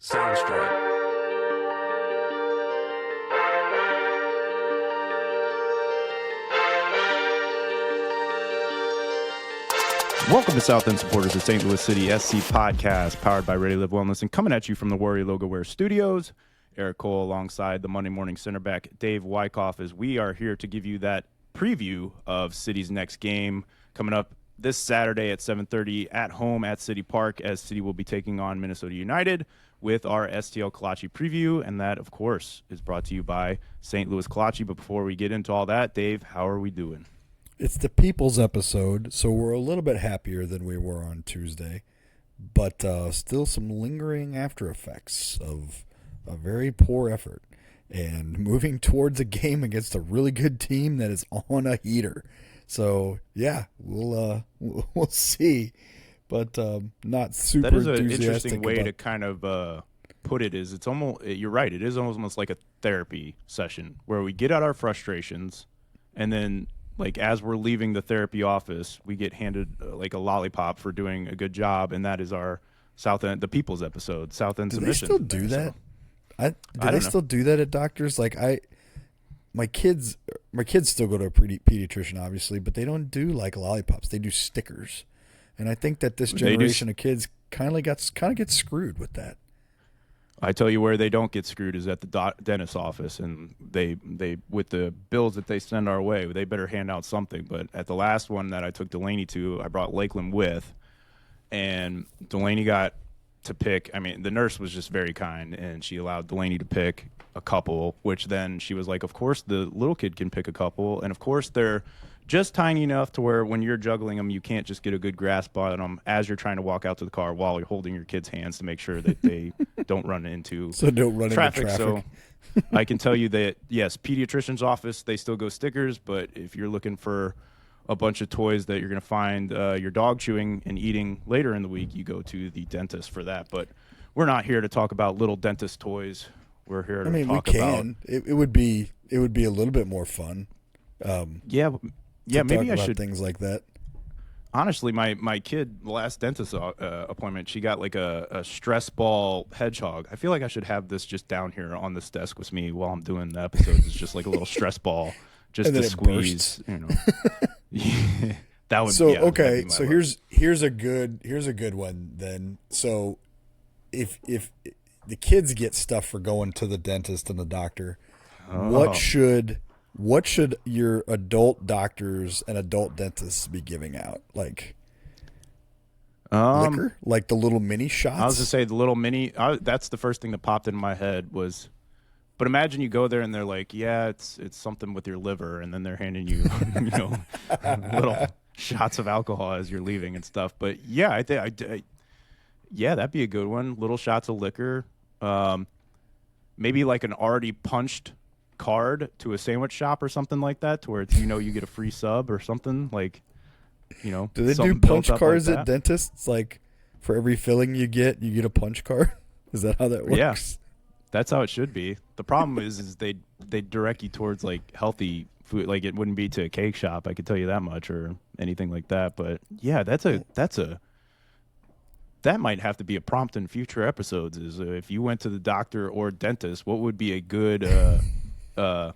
Sound straight. Welcome to South End supporters of St. Louis City SC Podcast, powered by Ready Live Wellness, and coming at you from the Warrior Logo Wear Studios. Eric Cole alongside the Monday morning center back Dave Wyckoff, as we are here to give you that preview of City's next game coming up this Saturday at 7:30 at home at City Park, as City will be taking on Minnesota United with our STL Kolache preview, and that, of course, is brought to you by St. Louis Kolache. But before we get into all that, Dave, how are we doing? It's the People's episode, so we're a little bit happier than we were on Tuesday, but still some lingering after effects of a very poor effort and moving towards a game against a really good team that is on a heater. So yeah, we'll see, but not super. That is an enthusiastic interesting way about... to kind of put it. Is it's almost, you're right. It is almost like a therapy session where we get out our frustrations, and then, like, as we're leaving the therapy office, we get handed like a lollipop for doing a good job, and that is our South End, the People's episode, South End Submission. Do they still do that? I do they still do that at doctors? Like, my kids still go to a pediatrician, obviously, but they don't do like lollipops. They do stickers, and I think that this generation of kids kind of gets screwed with that. I tell you where they don't get screwed is at the dentist's office, and they with the bills that they send our way, they better hand out something. But at the last one that I took Delaney to, I brought Lakeland with, and Delaney got to pick. I mean, the nurse was just very kind, and she allowed Delaney to pick a couple, which then she was like, of course the little kid can pick a couple, and of course they're just tiny enough to where when you're juggling them, you can't just get a good grasp on them as you're trying to walk out to the car while you're holding your kid's hands to make sure that they don't run into traffic. So I can tell you that, yes, pediatrician's office, they still go stickers, but if you're looking for a bunch of toys that you're going to find your dog chewing and eating later in the week, you go to the dentist for that. But we're not here to talk about little dentist toys. We're here to talk about... It would be a little bit more fun. Maybe I should things like that. Honestly, my kid, the last dentist appointment, she got like a stress ball hedgehog. I feel like I should have this just down here on this desk with me while I'm doing the episodes. It's just like a little stress ball, just to squeeze. You know, that would. So yeah, okay, so here's a good one then. So if the kids get stuff for going to the dentist and the doctor, what should your adult doctors and adult dentists be giving out? Like liquor? Like the little mini shots? I was going to say the little mini. That's the first thing that popped into my head was, but imagine you go there and they're like, yeah, it's something with your liver. And then they're handing you, little shots of alcohol as you're leaving and stuff. But yeah, I think, yeah, that'd be a good one. Little shots of liquor. Maybe like an already punched card to a sandwich shop or something like that, to where it's, you get a free sub or something, like, do they do punch cards at dentists? Like, for every filling you get a punch card? Is that how that works? Yeah, that's how it should be. The problem is they direct you towards like healthy food. Like, it wouldn't be to a cake shop, I could tell you that much, or anything like that. But yeah, that might have to be a prompt in future episodes, is if you went to the doctor or dentist, what would be a good what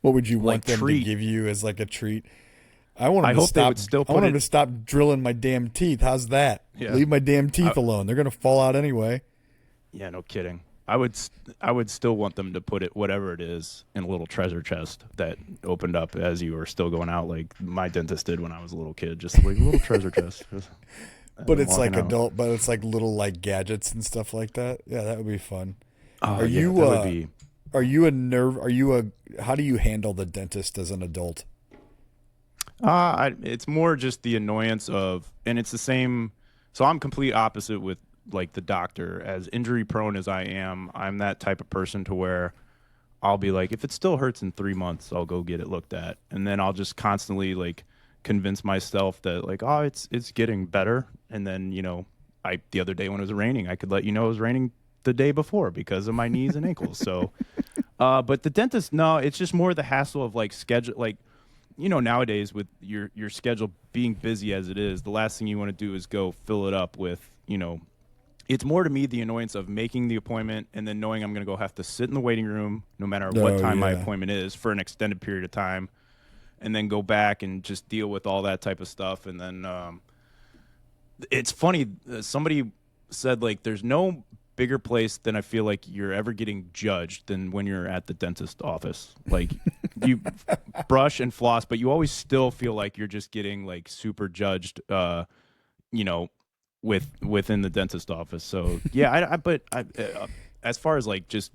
would you want them treat? To give you as like a treat? I want them to stop drilling my damn teeth. How's that? Yeah. Leave my damn teeth alone. They're gonna fall out anyway. Yeah, no kidding. I would still want them to put it, whatever it is, in a little treasure chest that opened up as you were still going out, like my dentist did when I was a little kid. Just like a little treasure chest. But it's like adult, but it's like little like gadgets and stuff like that. Yeah, that would be fun. How do you handle the dentist as an adult? It's more just the annoyance of, and it's the same. So I'm complete opposite with like the doctor. As injury prone as I am, I'm that type of person to where I'll be like, if it still hurts in 3 months, I'll go get it looked at. And then I'll just constantly like convince myself that like, oh, it's getting better. And then, the other day when it was raining, I could let you know it was raining the day before because of my knees and ankles. So, but the dentist, no, it's just more the hassle of like schedule, like, nowadays with your schedule being busy as it is, the last thing you want to do is go fill it up with, it's more to me the annoyance of making the appointment and then knowing I'm going to go have to sit in the waiting room no matter what Oh time my yeah. appointment is for an extended period of time, and then go back and just deal with all that type of stuff. And then it's funny. Somebody said like there's no bigger place than I feel like you're ever getting judged than when you're at the dentist office. Like you brush and floss, but you always still feel like you're just getting like super judged. You know, within the dentist office. So yeah, as far as like just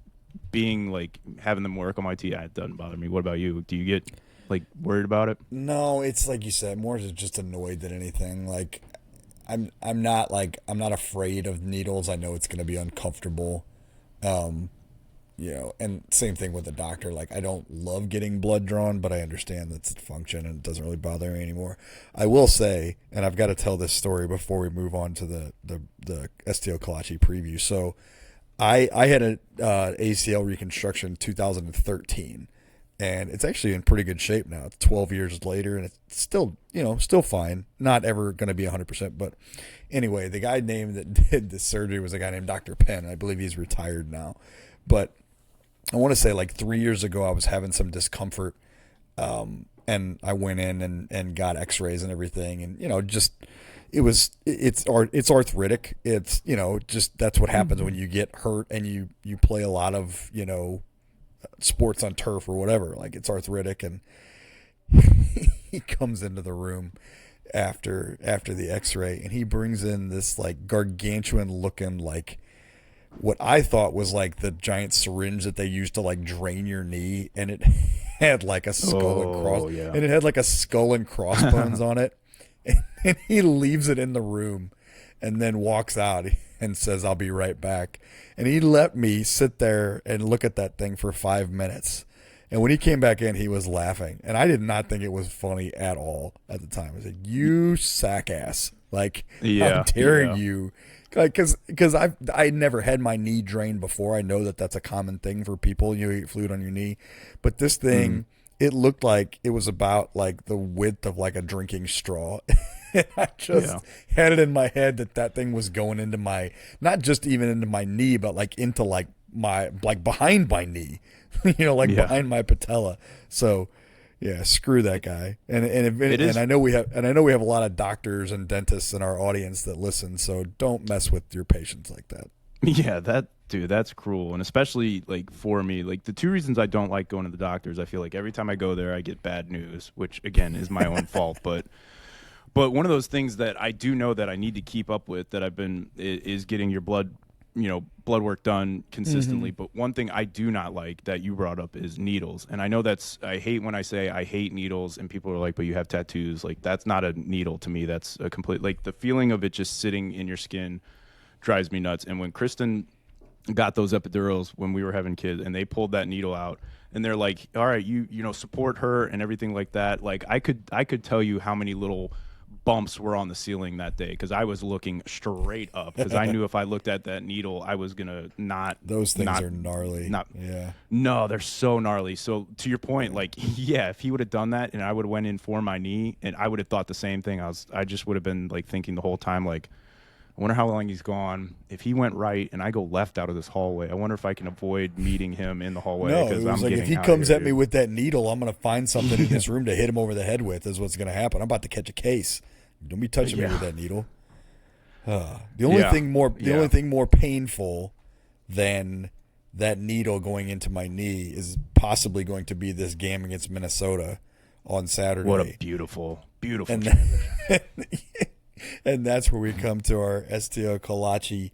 being like having them work on my teeth, it doesn't bother me. What about you? Do you get like worried about it? No, it's like you said, more just annoyed than anything. Like I'm not afraid of needles. I know it's going to be uncomfortable. Um, and same thing with the doctor. Like I don't love getting blood drawn, but I understand that's a function and it doesn't really bother me anymore. I will say, and I've got to tell this story before we move on to the STO Kalachi preview. So I had a ACL reconstruction in 2013, and it's actually in pretty good shape now. It's 12 years later, and it's still still fine. Not ever going to be 100%, but anyway, the guy named that did the surgery was a guy named Dr. Penn. I believe he's retired now, but I want to say like 3 years ago I was having some discomfort, and I went in and got X-rays and everything, and just it's arthritic. It's just that's what happens when you get hurt and you play a lot of sports on turf or whatever. Like it's arthritic, and he comes into the room after the X-ray, and he brings in this like gargantuan looking like what I thought was like the giant syringe that they used to like drain your knee, and it had like a skull Oh yeah. and it had like a skull and crossbones on it, and he leaves it in the room, and then walks out and says, "I'll be right back." And he let me sit there and look at that thing for 5 minutes. And when he came back in, he was laughing, and I did not think it was funny at all at the time. I said, "You sack ass! Like, how Yeah. dare Yeah. you?" Like, because I never had my knee drained before. I know that that's a common thing for people. You get fluid on your knee, but this thing, it looked like it was about like the width of like a drinking straw. I just Yeah. had it in my head that thing was going into my, not just even into my knee, but like into like my, like behind my knee, like Yeah. behind my patella. So yeah, screw that guy. It And is. I know we have a lot of doctors and dentists in our audience that listen. So don't mess with your patients like that. Yeah, that dude, that's cruel. And especially like for me, like the two reasons I don't like going to the doctors, I feel like every time I go there I get bad news, which again is my own fault, but one of those things that I do know that I need to keep up with that is getting your blood work done consistently. But one thing I do not like that you brought up is needles. And I know I hate when I say I hate needles and people are like, but you have tattoos. Like that's not a needle to me. That's a complete, like the feeling of it just sitting in your skin drives me nuts. And when Kristen got those epidurals when we were having kids and they pulled that needle out and they're like, all right, support her and everything like that. Like I could tell you how many little bumps were on the ceiling that day because I was looking straight up because I knew if I looked at that needle, I was gonna not. Those things not, are gnarly. Not. Yeah. No, they're so gnarly. So to your point, like, yeah, if he would have done that and I would have went in for my knee and I would have thought the same thing. I just would have been like thinking the whole time, like, I wonder how long he's gone. If he went right and I go left out of this hallway, I wonder if I can avoid meeting him in the hallway. No, it Because was I'm like if getting he out comes here, at me dude. with that needle, I'm going to find something in this room to hit him over the head with. Is what's going to happen. I'm about to catch a case. Don't be touching me Yeah. with that needle. The only Yeah. thing more painful than that needle going into my knee is possibly going to be this game against Minnesota on Saturday. What a beautiful, beautiful. And and that's where we come to our STO Kalachi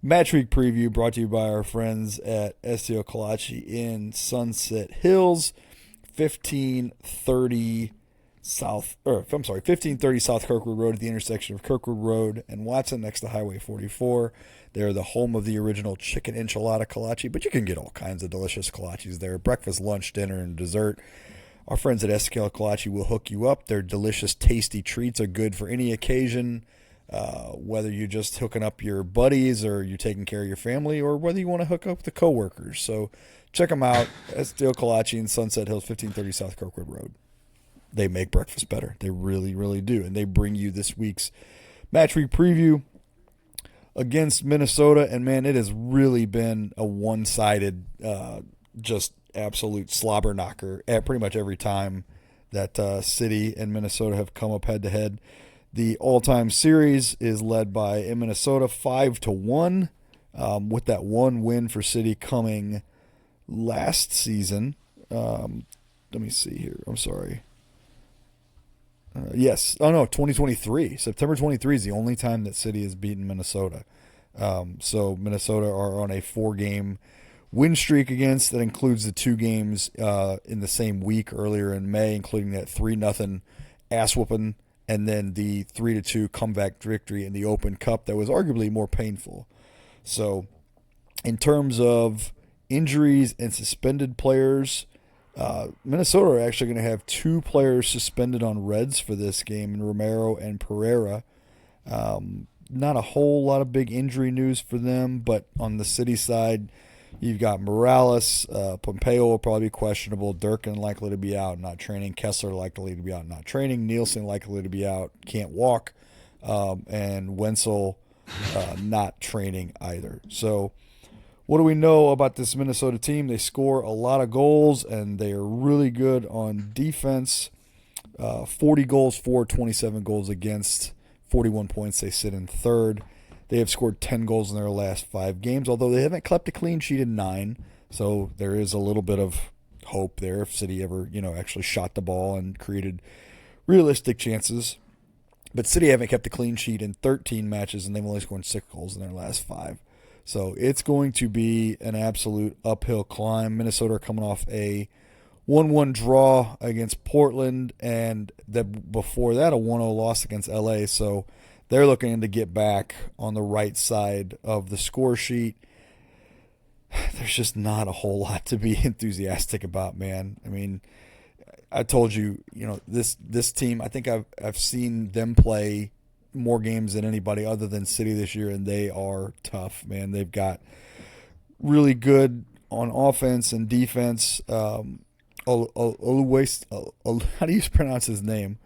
match week preview, brought to you by our friends at STO Kalachi in Sunset Hills, 1530 South Kirkwood Road at the intersection of Kirkwood Road and Watson next to Highway 44. They're the home of the original chicken enchilada kolache, but you can get all kinds of delicious kolaches there. Breakfast, lunch, dinner, and dessert. Our friends at STL Kolache will hook you up. Their delicious, tasty treats are good for any occasion, whether you're just hooking up your buddies or you're taking care of your family or whether you want to hook up the coworkers. So check them out. STL Kolache in Sunset Hills, 1530 South Kirkwood Road. They make breakfast better. They really, really do. And they bring you this week's match week preview. against Minnesota, and man, it has really been a one-sided, just absolute slobber knocker at pretty much every time that City and Minnesota have come up head-to-head. The all-time series is led by Minnesota 5-1, with that one win for City coming last season. Let me see here. I'm sorry. Yes. Oh, no, 2023. September 23 is the only time that City has beaten Minnesota. So Minnesota are on a 4-game win streak against. That includes the 2 games in the same week earlier in May, including that 3-0 ass whooping, and then the 3-2 comeback victory in the Open Cup that was arguably more painful. So in terms of injuries and suspended players, Minnesota are actually going to have 2 players suspended on Reds for this game, in Romero and Pereira. Not a whole lot of big injury news for them, but on the City side, you've got Morales, Pompeo will probably be questionable, Durkin likely to be out, not training, Kessler likely to be out, not training, Nielsen likely to be out, can't walk, and Wenzel not training either. So what do we know about this Minnesota team? They score a lot of goals, and they are really good on defense. 40 goals for, 27 goals against, 41 points. They sit in third. They have scored 10 goals in their last 5 games, although they haven't kept a clean sheet in 9. So there is a little bit of hope there if City ever, actually shot the ball and created realistic chances. But City haven't kept a clean sheet in 13 matches, and they've only scored 6 goals in their last 5. So it's going to be an absolute uphill climb. Minnesota are coming off a 1-1 draw against Portland, and before that a 1-0 loss against LA. So they're looking to get back on the right side of the score sheet. There's just not a whole lot to be enthusiastic about, man. I mean, I told you, this team, I think I've seen them play more games than anybody other than City this year, and they are tough, man. They've got really good on offense and defense. How do you pronounce his name?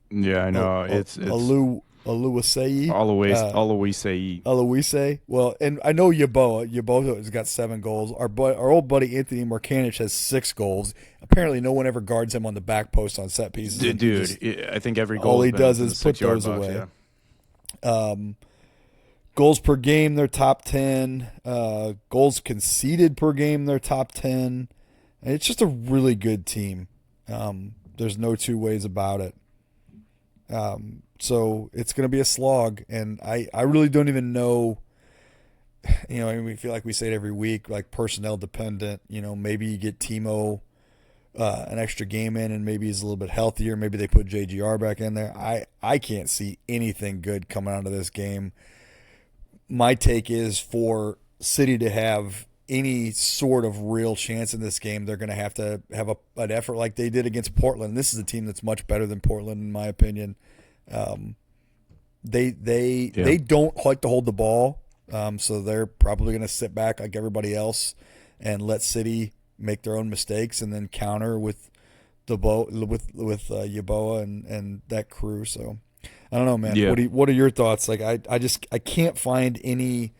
Yeah, I know. It's Oluwaseyi. Oluwaseyi. Well, and I know Yeboah. Yeboah has got 7 goals. Our old buddy Anthony Markanich has 6 goals. Apparently, no one ever guards him on the back post on set pieces. Dude, I think every goal all he does is put those away. Yeah. Goals per game, they're top 10. Goals conceded per game, they're top 10. And it's just a really good team. There's no 2 ways about it. So it's going to be a slog, and I really don't even know. We feel like we say it every week, like personnel dependent. Maybe you get Timo an extra game in, and maybe he's a little bit healthier. Maybe they put JGR back in there. I can't see anything good coming out of this game. My take is for City to have any sort of real chance in this game, they're going to have an effort like they did against Portland. This is a team that's much better than Portland, in my opinion. They don't like to hold the ball, so they're probably going to sit back like everybody else and let City make their own mistakes and then counter with Yeboah and that crew. So I don't know, man. Yeah. What are your thoughts? Like I can't find any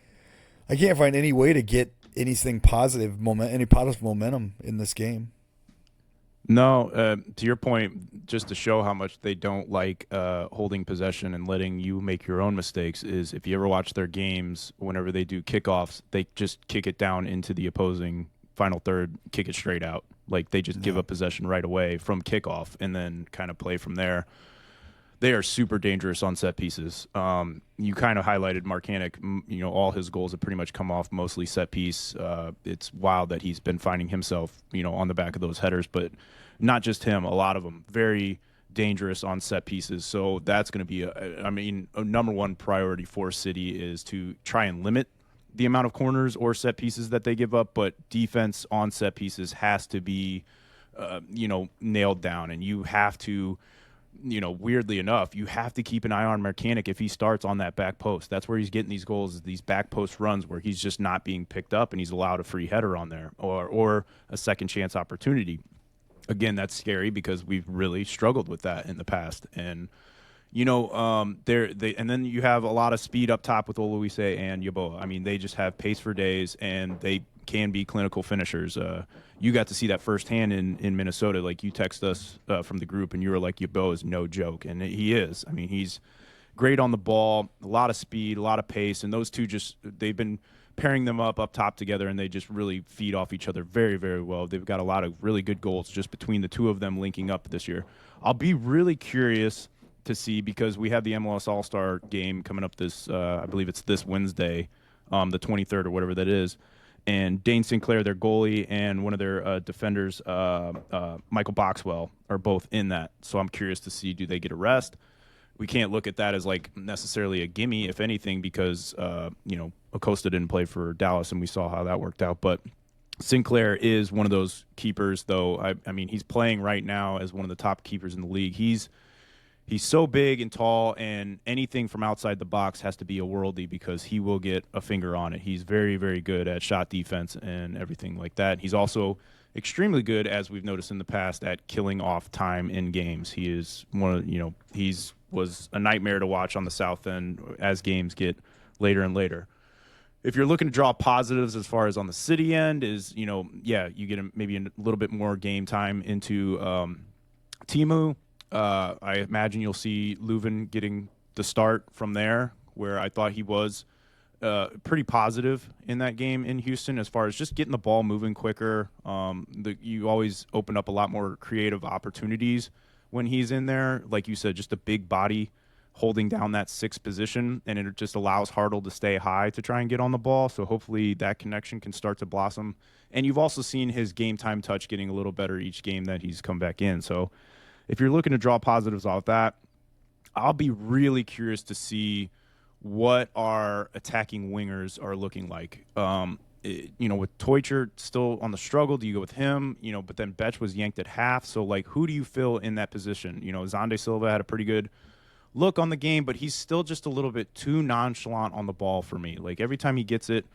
way to get anything positive any positive momentum in this game. No, to your point, just to show how much they don't like holding possession and letting you make your own mistakes, is if you ever watch their games, whenever they do kickoffs, they just kick it down into the opposing final third, kick it straight out. Like they just give up possession right away from kickoff and then kind of play from there. They are super dangerous on set pieces. You kind of highlighted Markanich. All his goals have pretty much come off mostly set piece. It's wild that he's been finding himself, on the back of those headers. But not just him, a lot of them very dangerous on set pieces. So that's going to be, a number one priority for City is to try and limit the amount of corners or set pieces that they give up. But defense on set pieces has to be, nailed down, and you have to. Weirdly enough, you have to keep an eye on Markanich if he starts on that back post. That's where he's getting these goals, these back post runs where he's just not being picked up and he's allowed a free header on there or a second chance opportunity. Again, that's scary because we've really struggled with that in the past. And, And then you have a lot of speed up top with Oluwise and Yeboah. I mean, they just have pace for days, and they can be clinical finishers. You got to see that firsthand in Minnesota. Like, you text us from the group, and you were like, Yeboah is no joke, and he is. I mean, he's great on the ball, a lot of speed, a lot of pace, and those two they've been pairing them up top together, and they just really feed off each other very, very well. They've got a lot of really good goals just between the two of them linking up this year. I'll be really curious to see, because we have the MLS All-Star game coming up I believe it's this Wednesday, the 23rd or whatever that is. And Dane Sinclair, their goalie, and one of their defenders, Michael Boxwell, are both in that. So I'm curious to see, do they get a rest? We can't look at that as like necessarily a gimme, if anything, because Acosta didn't play for Dallas, and we saw how that worked out. But Sinclair is one of those keepers, though. I mean, he's playing right now as one of the top keepers in the league. He's so big and tall, and anything from outside the box has to be a worldie, because he will get a finger on it. He's very, very good at shot defense and everything like that. He's also extremely good, as we've noticed in the past, at killing off time in games. He is was a nightmare to watch on the south end as games get later and later. If you're looking to draw positives as far as on the city end, you get maybe a little bit more game time into Timu. I imagine you'll see Leuven getting the start from there, where I thought he was pretty positive in that game in Houston as far as just getting the ball moving quicker. You always open up a lot more creative opportunities when he's in there. Like you said, just a big body holding down that sixth position, and it just allows Hartle to stay high to try and get on the ball. So hopefully that connection can start to blossom. And you've also seen his game time touch getting a little better each game that he's come back in. So if you're looking to draw positives off that, I'll be really curious to see what our attacking wingers are looking like. With Teutsch still on the struggle, do you go with him? But then Betch was yanked at half. So, like, who do you fill in that position? Xande Silva had a pretty good look on the game, but he's still just a little bit too nonchalant on the ball for me. Like, every time he gets it,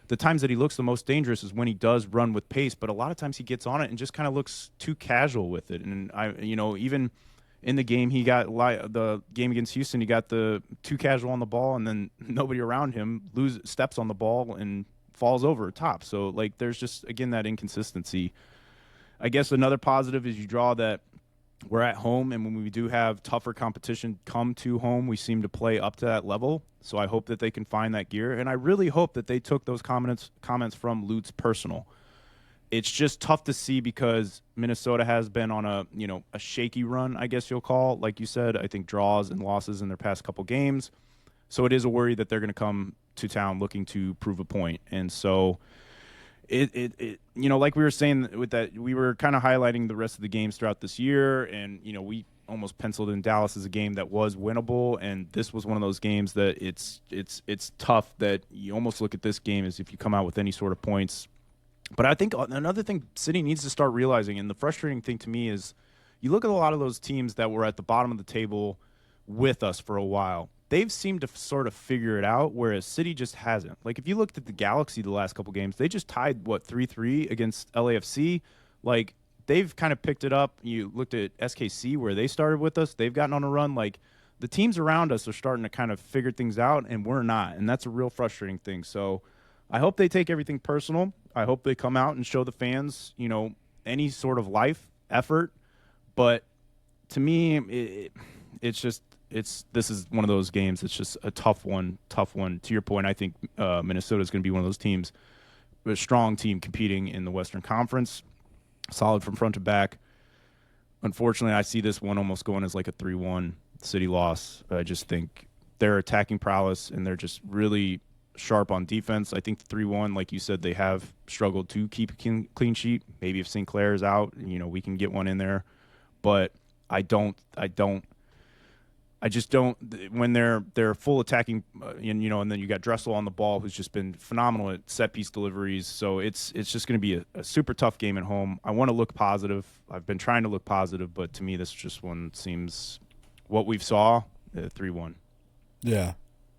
the times that he looks the most dangerous is when he does run with pace, but a lot of times he gets on it and just kind of looks too casual with it. And even in the game, the game against Houston, he got the too casual on the ball, and then nobody around him steps on the ball and falls over top. So, like, there's just, again, that inconsistency. I guess another positive is you draw that we're at home, and when we do have tougher competition come to home, we seem to play up to that level. So I hope that they can find that gear, and I really hope that they took those comments from Lutz personal. It's just tough to see, because Minnesota has been on a shaky run, I guess you'll call. Like you said, I think draws and losses in their past couple games. So it is a worry that they're going to come to town looking to prove a point. And so like we were saying with that, we were kind of highlighting the rest of the games throughout this year, and we almost penciled in Dallas as a game that was winnable, and this was one of those games that it's tough, that you almost look at this game as if you come out with any sort of points. But I think another thing City needs to start realizing, and the frustrating thing to me, is you look at a lot of those teams that were at the bottom of the table with us for a while. They've seemed to sort of figure it out, whereas City just hasn't. Like, if you looked at the Galaxy the last couple games, they just tied, 3-3 against LAFC. Like, they've kind of picked it up. You looked at SKC, where they started with us. They've gotten on a run. Like, the teams around us are starting to kind of figure things out, and we're not. And that's a real frustrating thing. So I hope they take everything personal. I hope they come out and show the fans, any sort of life, effort. But to me, this is one of those games. It's just a tough one. To your point, I think Minnesota is going to be one of those teams, a strong team competing in the Western Conference, solid from front to back. Unfortunately, I see this one almost going as like a 3-1 City loss. I just think their attacking prowess, and they're just really sharp on defense. I think 3-1, like you said, they have struggled to keep a clean sheet. Maybe if Sinclair is out, we can get one in there. But I just don't. When they're full attacking, and then you got Dressel on the ball, who's just been phenomenal at set piece deliveries. So it's just going to be a super tough game at home. I want to look positive. I've been trying to look positive, but to me, this just one seems what we've saw 3-1. Yeah,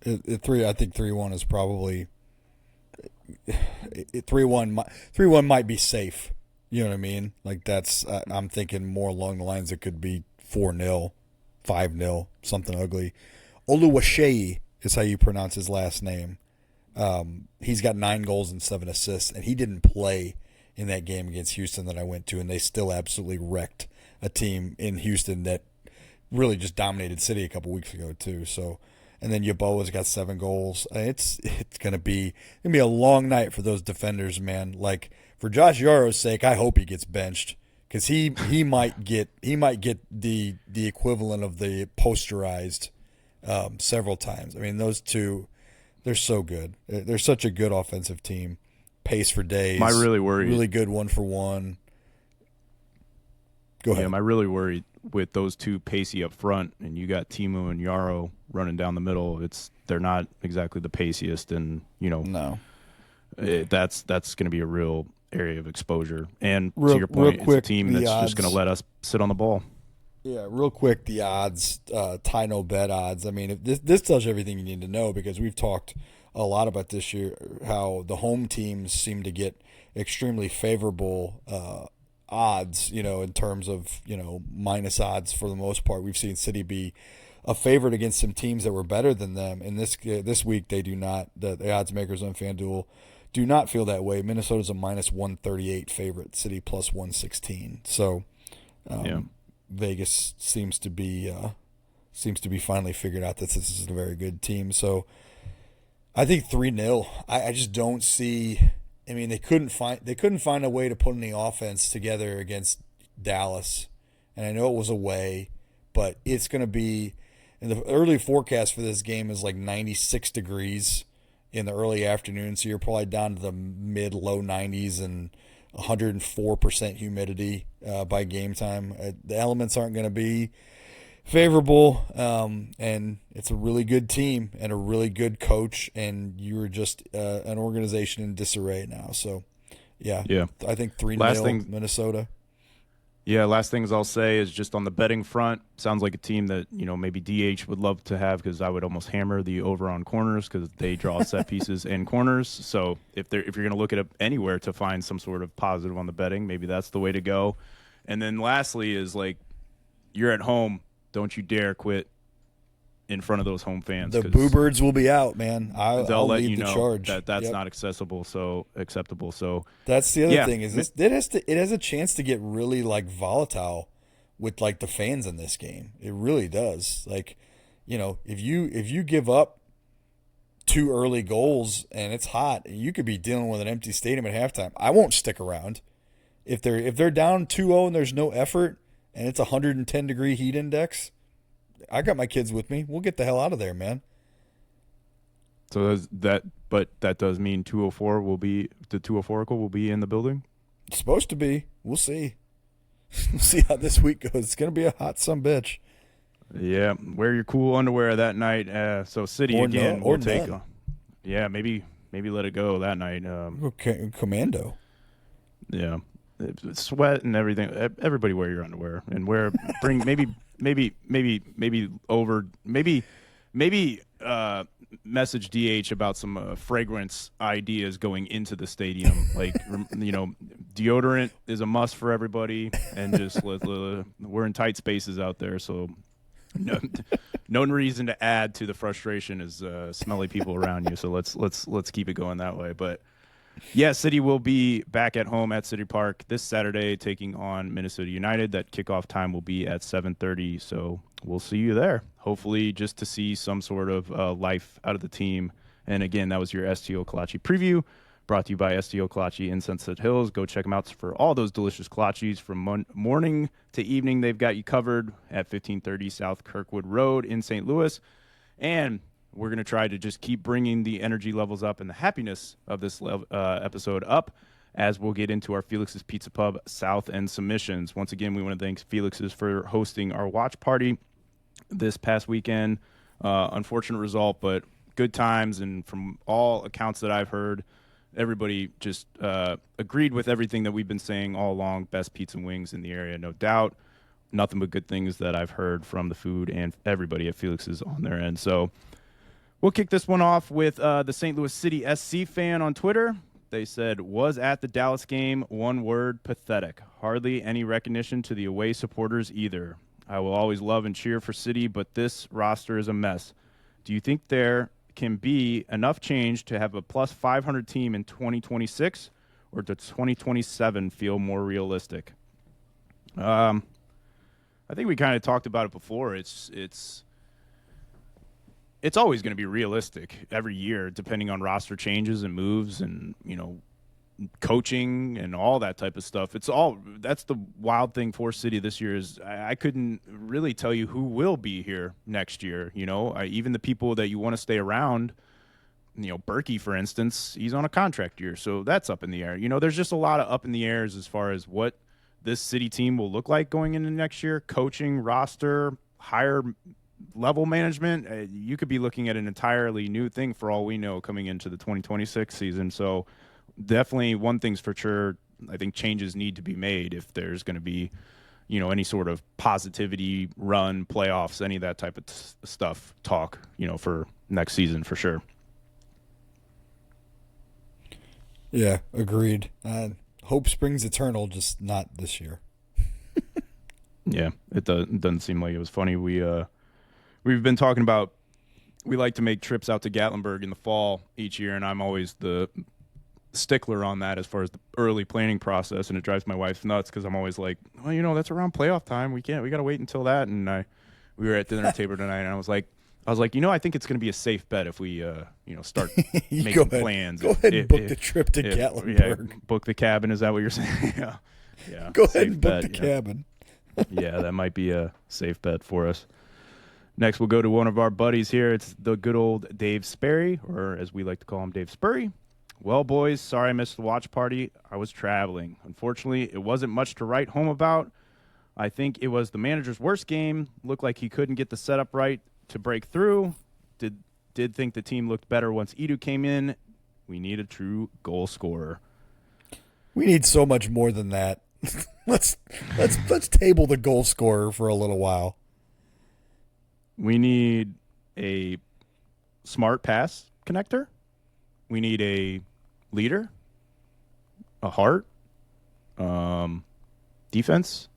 I think 3-1 is probably 3-1. 3-1 might be safe. You know what I mean? Like, that's I'm thinking more along the lines it could be 4-0. 5-0, something ugly. Oluwaseyi is how you pronounce his last name. He's got 9 goals and 7 assists, and he didn't play in that game against Houston that I went to, and they still absolutely wrecked a team in Houston that really just dominated City a couple weeks ago too. So, and then Yeboah's got 7 goals. It's gonna be a long night for those defenders, man. Like for Josh Yaro's sake, I hope he gets benched because he might get the equivalent of the posterized several times. I mean, those two, they're so good. They're such a good offensive team. Pace for days. Am I really worried? Really good 1-for-1. Go ahead. Yeah, am I really worried with those two pacey up front, and you got Timu and Yaro running down the middle? They're not exactly the paciest, and no, that's going to be a real area of exposure. And to your point, quick, it's a team that's just going to let us sit on the ball. Yeah, real quick, the odds, tie no bet odds. I mean, this tells you everything you need to know because we've talked a lot about this year how the home teams seem to get extremely favorable odds, in terms of, minus odds for the most part. We've seen City be a favorite against some teams that were better than them. And this week they do not. The odds makers on FanDuel do not feel that way. Minnesota's a minus 138 favorite, City plus 116. So Vegas seems to be finally figured out that this is a very good team. So I think 3-0. I just don't see. I mean, they couldn't find a way to put any offense together against Dallas, and I know it was away, but it's going to be. And the early forecast for this game is like 96 degrees in the early afternoon, so you're probably down to the mid-low 90s and 104% humidity by game time. The elements aren't going to be favorable, and it's a really good team and a really good coach, and you're just an organization in disarray now. So, yeah. I think 3-0 Minnesota. Yeah, last things I'll say is just on the betting front, sounds like a team that, maybe DH would love to have because I would almost hammer the over on corners because they draw set pieces and corners. So if you're going to look at anywhere to find some sort of positive on the betting, maybe that's the way to go. And then lastly is like you're at home. Don't you dare quit in front of those home fans. The Boo Birds will be out, man. They'll let you know charge. that's not acceptable. So that's the other thing is it has a chance to get really like volatile with like the fans in this game. It really does. Like, if you give up 2 early goals and it's hot, you could be dealing with an empty stadium at halftime. I won't stick around if they're down 2-0 and there's no effort and it's 110-degree heat index. I got my kids with me. We'll get the hell out of there, man. So but that does mean 204 will be in the building? It's supposed to be. We'll see. We'll see how this week goes. It's going to be a hot sumbitch. Yeah, wear your cool underwear that night. So City or again. We'll take. Yeah, maybe let it go that night. Okay, commando. Yeah, sweat and everything. Everybody wear your underwear and bring maybe message DH about some fragrance ideas going into the stadium. Like, deodorant is a must for everybody, and just we're in tight spaces out there, so no reason to add to the frustration is smelly people around you. So let's keep it going that way. But yeah, City will be back at home at City Park this Saturday, taking on Minnesota United. That kickoff time will be at 7:30, so we'll see you there. Hopefully just to see some sort of life out of the team. And again, that was your STO Kolache preview, brought to you by STO Kolache in Sunset Hills. Go check them out for all those delicious kolaches from morning to evening. They've got you covered at 1530 South Kirkwood Road in St. Louis. And we're going to try to just keep bringing the energy levels up and the happiness of this episode up as we'll get into our Felix's Pizza Pub South End submissions. Once again, we want to thank Felix's for hosting our watch party this past weekend. Unfortunate result, but good times. And from all accounts that I've heard, everybody just agreed with everything that we've been saying all along. Best pizza and wings in the area, no doubt. Nothing but good things that I've heard from the food and everybody at Felix's on their end. So we'll kick this one off with the St. Louis City SC fan on Twitter. They said, was at the Dallas game, one word, pathetic. Hardly any recognition to the away supporters either. I will always love and cheer for City, but this roster is a mess. Do you think there can be enough change to have a plus 500 team in 2026, or does 2027 feel more realistic? I think we kind of talked about it before. It's always going to be realistic every year, depending on roster changes and moves, and coaching and all that type of stuff. That's the wild thing for City this year is I couldn't really tell you who will be here next year. Even the people that you want to stay around. Berkey, for instance, he's on a contract year, so that's up in the air. There's just a lot of up in the airs as far as what this City team will look like going into next year. Coaching, roster, higher level management. You could be looking at an entirely new thing for all we know coming into the 2026 season. So definitely one thing's for sure. I think changes need to be made if there's going to be, any sort of positivity run, playoffs, any of that type of stuff talk, for next season for sure. Yeah, agreed. Hope springs eternal, just not this year. Yeah, it doesn't seem like it was funny. We've been talking about we like to make trips out to Gatlinburg in the fall each year, and I'm always the stickler on that as far as the early planning process, and it drives my wife nuts because I'm always like, well, that's around playoff time. We got to wait until that. And we were at dinner table tonight, and I was like, I think it's going to be a safe bet if we, start making plans. Go ahead and book the trip to Gatlinburg. Yeah, book the cabin. Is that what you're saying? Yeah. Yeah. Go ahead and book the cabin. Yeah, that might be a safe bet for us. Next, we'll go to one of our buddies here. It's the good old Dave Sperry, or as we like to call him, Dave Spurry. Well, boys, sorry I missed the watch party. I was traveling. Unfortunately, it wasn't much to write home about. I think it was the manager's worst game. Looked like he couldn't get the setup right to break through. Did think the team looked better once Edu came in. We need a true goal scorer. We need so much more than that. let's table the goal scorer for a little while. We need a smart pass connector. We need a leader, a heart, defense.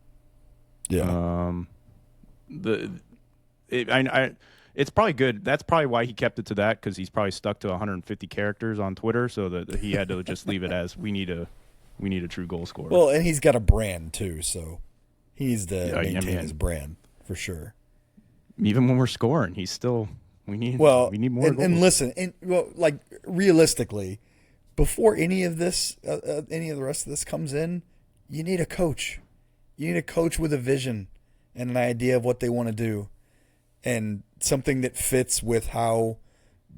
Yeah. It's probably good. That's probably why he kept it to that, because he's probably stuck to 150 characters on Twitter, so that he had to just leave it as we need a true goal scorer. Well, and he's got a brand too, so he needs to maintain his brand for sure. Even when we're scoring, we need more. And listen, realistically, before any of this, any of the rest of this comes in, you need a coach. You need a coach with a vision and an idea of what they want to do, and something that fits with how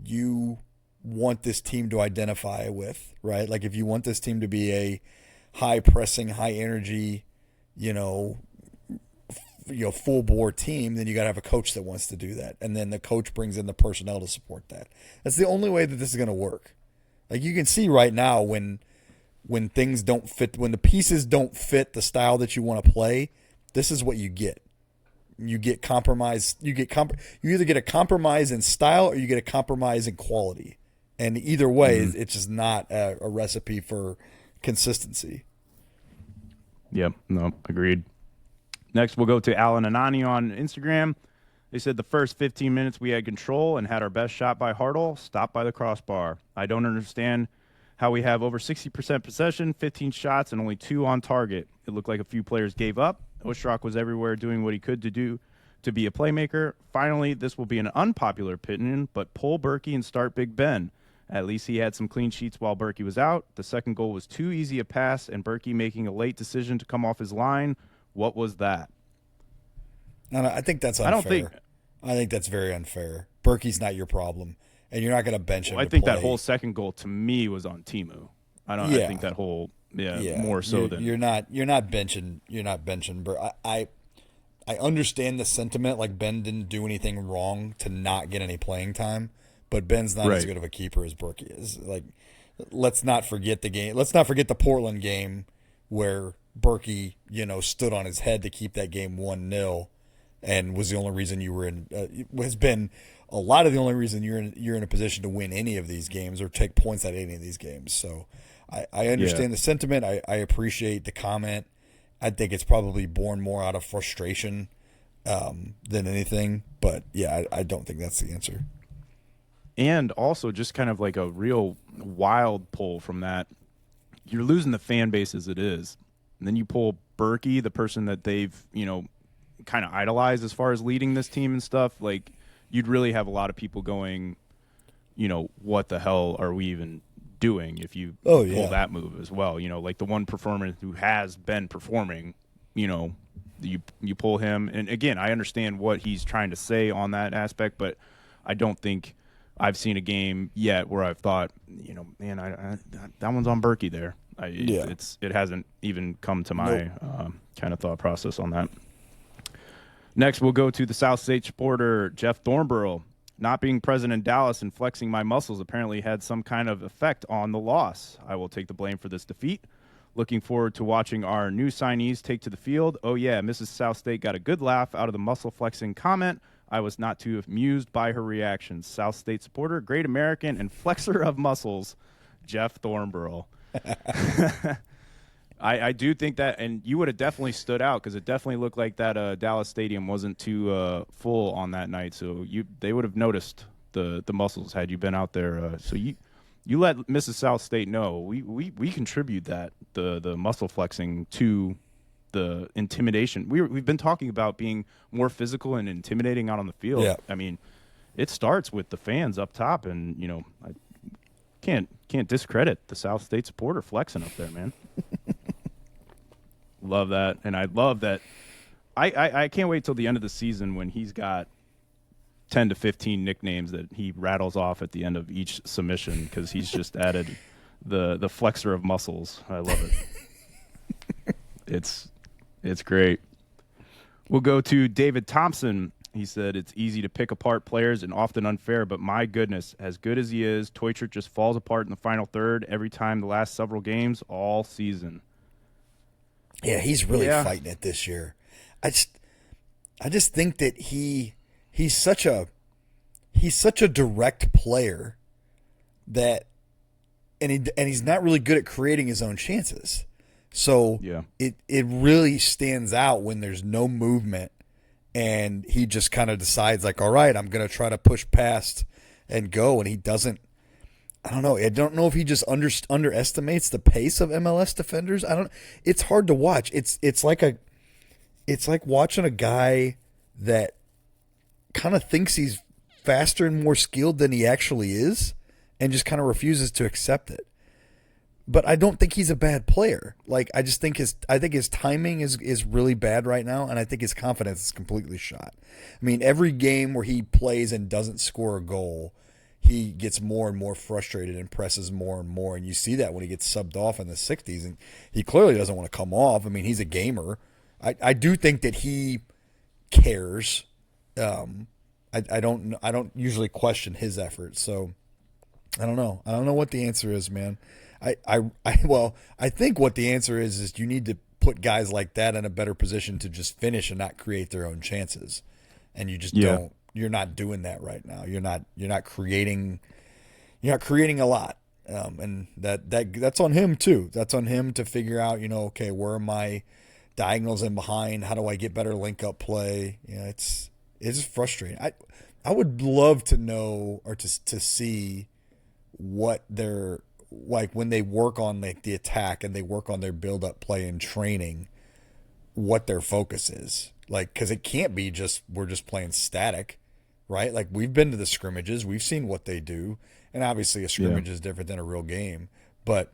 you want this team to identify with, right? Like if you want this team to be a high pressing, high energy, full bore team, then you got to have a coach that wants to do that. And then the coach brings in the personnel to support that. That's the only way that this is going to work. Like you can see right now when things don't fit, when the pieces don't fit the style that you want to play, this is what you get. You get compromise. You either get a compromise in style or you get a compromise in quality. And either way, it's just not a recipe for consistency. Yep. No, agreed. Next, we'll go to Alan Anani on Instagram. They said the first 15 minutes we had control and had our best shot by Hartle, stopped by the crossbar. I don't understand how we have over 60% possession, 15 shots, and only 2 on target. It looked like a few players gave up. Ostrak was everywhere doing what he could to be a playmaker. Finally, this will be an unpopular opinion, but pull Berkey and start Big Ben. At least he had some clean sheets while Berkey was out. The second goal was too easy a pass, and Berkey making a late decision to come off his line. What was that? No, I think that's unfair. I think that's very unfair. Berkey's not your problem, and you're not going to bench him. I think that whole second goal to me was on Timu. I think that whole more so than you're not benching. You're not benching. I understand the sentiment. Like Ben didn't do anything wrong to not get any playing time, but Ben's not as good of a keeper as Berkey is. Like, let's not forget the game. Let's not forget the Portland game where Berkey, stood on his head to keep that game 1-0, and was the only reason you were in. Has been a lot of the only reason you're in a position to win any of these games or take points out of any of these games. So I understand the sentiment. I appreciate the comment. I think it's probably born more out of frustration than anything. But yeah, I don't think that's the answer. And also, just kind of like a real wild pull from that, you're losing the fan base as it is. And then you pull Berkey, the person that they've, kind of idolized as far as leading this team and stuff. Like, you'd really have a lot of people going, what the hell are we even doing if you Oh pull yeah, that move as well? Like the one performer who has been performing, you pull him. And again, I understand what he's trying to say on that aspect, but I don't think I've seen a game yet where I've thought, man, that one's on Berkey there. yeah. It hasn't even come to Nope. my kind of thought process on that. Next, we'll go to the South State supporter, Jeff Thornborough. Not being present in Dallas and flexing my muscles apparently had some kind of effect on the loss. I will take the blame for this defeat. Looking forward to watching our new signees take to the field. Oh, yeah, Mrs. South State got a good laugh out of the muscle flexing comment. I was not too amused by her reactions. South State supporter, great American, and flexor of muscles, Jeff Thornborough. I do think that, and you would have definitely stood out because it definitely looked like that Dallas Stadium wasn't too full on that night. So they would have noticed the muscles had you been out there. So you let Mrs. South State know we contribute the muscle flexing to the intimidation. We've been talking about being more physical and intimidating out on the field. Yeah. I mean, it starts with the fans up top, and I can't discredit the South State supporter flexing up there, man. Love that, and I love that. I can't wait till the end of the season when he's got 10 to 15 nicknames that he rattles off at the end of each submission because he's just added the flexor of muscles. I love it. It's great. We'll go to David Thompson. He said it's easy to pick apart players and often unfair, but my goodness, as good as he is, Toitert just falls apart in the final third every time the last several games all season. Yeah, he's really fighting it this year. I just think that he's such a direct player that and he's not really good at creating his own chances. So Yeah. it really stands out when there's no movement and he just kind of decides like, all right, I'm going to try to push past and go, and he doesn't. I don't know. I don't know if he just underestimates the pace of MLS defenders. It's hard to watch. It's like watching a guy that kind of thinks he's faster and more skilled than he actually is, and just kind of refuses to accept it. But I don't think he's a bad player. Like, I think his timing is really bad right now, and I think his confidence is completely shot. I mean, every game where he plays and doesn't score a goal, he gets more and more frustrated and presses more and more. And you see that when he gets subbed off in the 60s. And he clearly doesn't want to come off. I mean, he's a gamer. I do think that he cares. I don't usually question his effort. So I don't know. I don't know what the answer is, man. I think what the answer is you need to put guys like that in a better position to just finish and not create their own chances. And you just don't. You're not doing that right now. You're not creating a lot, and that's on him too. That's on him to figure out. Okay, where are my diagonals in behind? How do I get better link up play? It's frustrating. I would love to know or to see what they're like when they work on like the attack and they work on their build up play and training. What their focus is, like, because it can't be just we're just playing static. Right? Like, we've been to the scrimmages. We've seen what they do. And obviously a scrimmage is different than a real game. But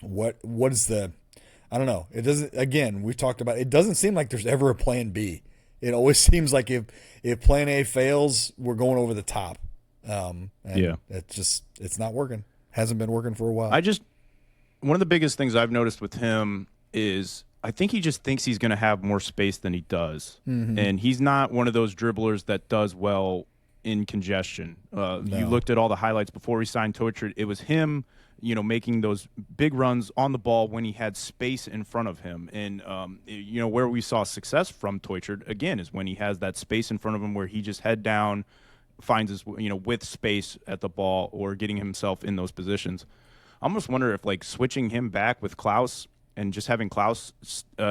what is the – I don't know. It doesn't – again, we've talked about – it doesn't seem like there's ever a plan B. It always seems like if plan A fails, we're going over the top. And it's not working. Hasn't been working for a while. One of the biggest things I've noticed with him is – I think he just thinks he's going to have more space than he does. Mm-hmm. And he's not one of those dribblers that does well in congestion. No. You looked at all the highlights before he signed Toitert. It was him, making those big runs on the ball when he had space in front of him. And, where we saw success from Toitert, again, is when he has that space in front of him where he just head down, finds his, with space at the ball or getting himself in those positions. I almost wonder if, like, switching him back with Klaus and just having Klaus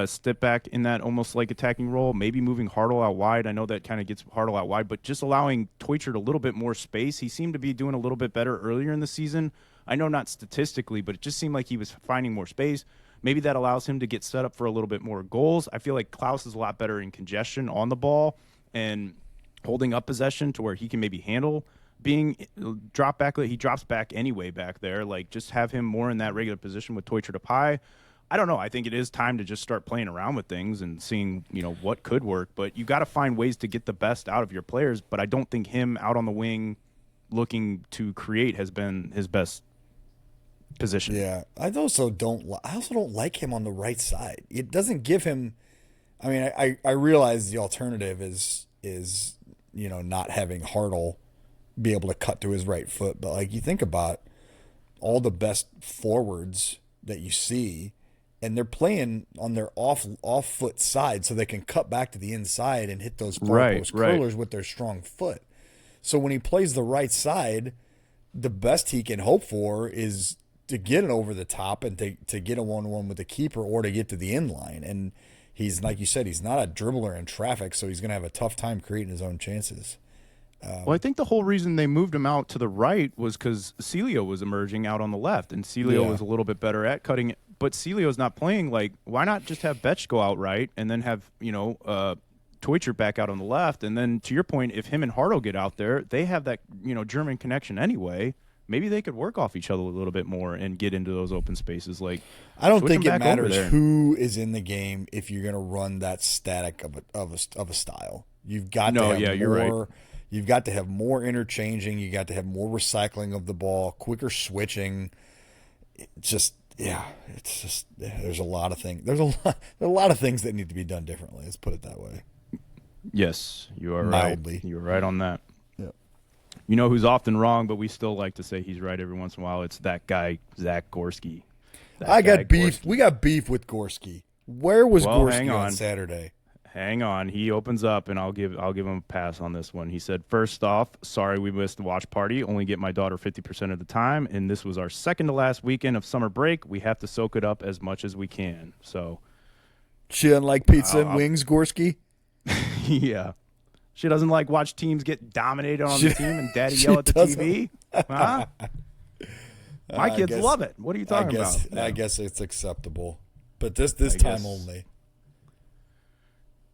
step back in that almost like attacking role, maybe moving Hartle out wide. I know that kind of gets Hartle out wide, but just allowing Toichert a little bit more space. He seemed to be doing a little bit better earlier in the season. I know not statistically, but it just seemed like he was finding more space. Maybe that allows him to get set up for a little bit more goals. I feel like Klaus is a lot better in congestion on the ball and holding up possession to where he can maybe handle being drop back. He drops back anyway back there. Like, just have him more in that regular position with Toichert up high. I don't know. I think it is time to just start playing around with things and seeing, what could work. But you got to find ways to get the best out of your players. But I don't think him out on the wing looking to create has been his best position. Yeah, I also don't like him on the right side. It doesn't give him. I mean, I realize the alternative is not having Hartle be able to cut to his right foot, but like, you think about all the best forwards that you see, and they're playing on their off foot side, so they can cut back to the inside and hit those far post curlers with their strong foot. So when he plays the right side, the best he can hope for is to get it over the top and to get a 1-1 with the keeper, or to get to the end line. And he's, like you said, he's not a dribbler in traffic, so he's going to have a tough time creating his own chances. Well, I think the whole reason they moved him out to the right was because Celio was emerging out on the left, and Celio was a little bit better at cutting it. But Celio's not playing. Like, why not just have Betch go out right and then have, Toichert back out on the left? And then, to your point, if him and Hartle get out there, they have that, German connection anyway. Maybe they could work off each other a little bit more and get into those open spaces. Like, I don't think it matters who is in the game if you're going to run that static of a style. You've got to have more. You're right. You've got to have more interchanging. You got to have more recycling of the ball, quicker switching. There's a lot of things. There are a lot of things that need to be done differently. Let's put it that way. Yes, you are Mildly. right. You're right on that. Yeah. You know who's often wrong, but we still like to say he's right every once in a while? It's that guy, Zach Gorski. I got beef. Gorski. We got beef with Gorski. Where was Gorski on Saturday? Hang on. He opens up, and I'll give him a pass on this one. He said, "First off, sorry we missed the watch party. Only get my daughter 50% of the time, and this was our second to last weekend of summer break. We have to soak it up as much as we can." So, she doesn't like pizza and wings, Gorski? Yeah. She doesn't like watch teams get dominated on the team and daddy yell at the TV? Huh? My kids love it. What are you talking about? I guess it's acceptable. But this time only.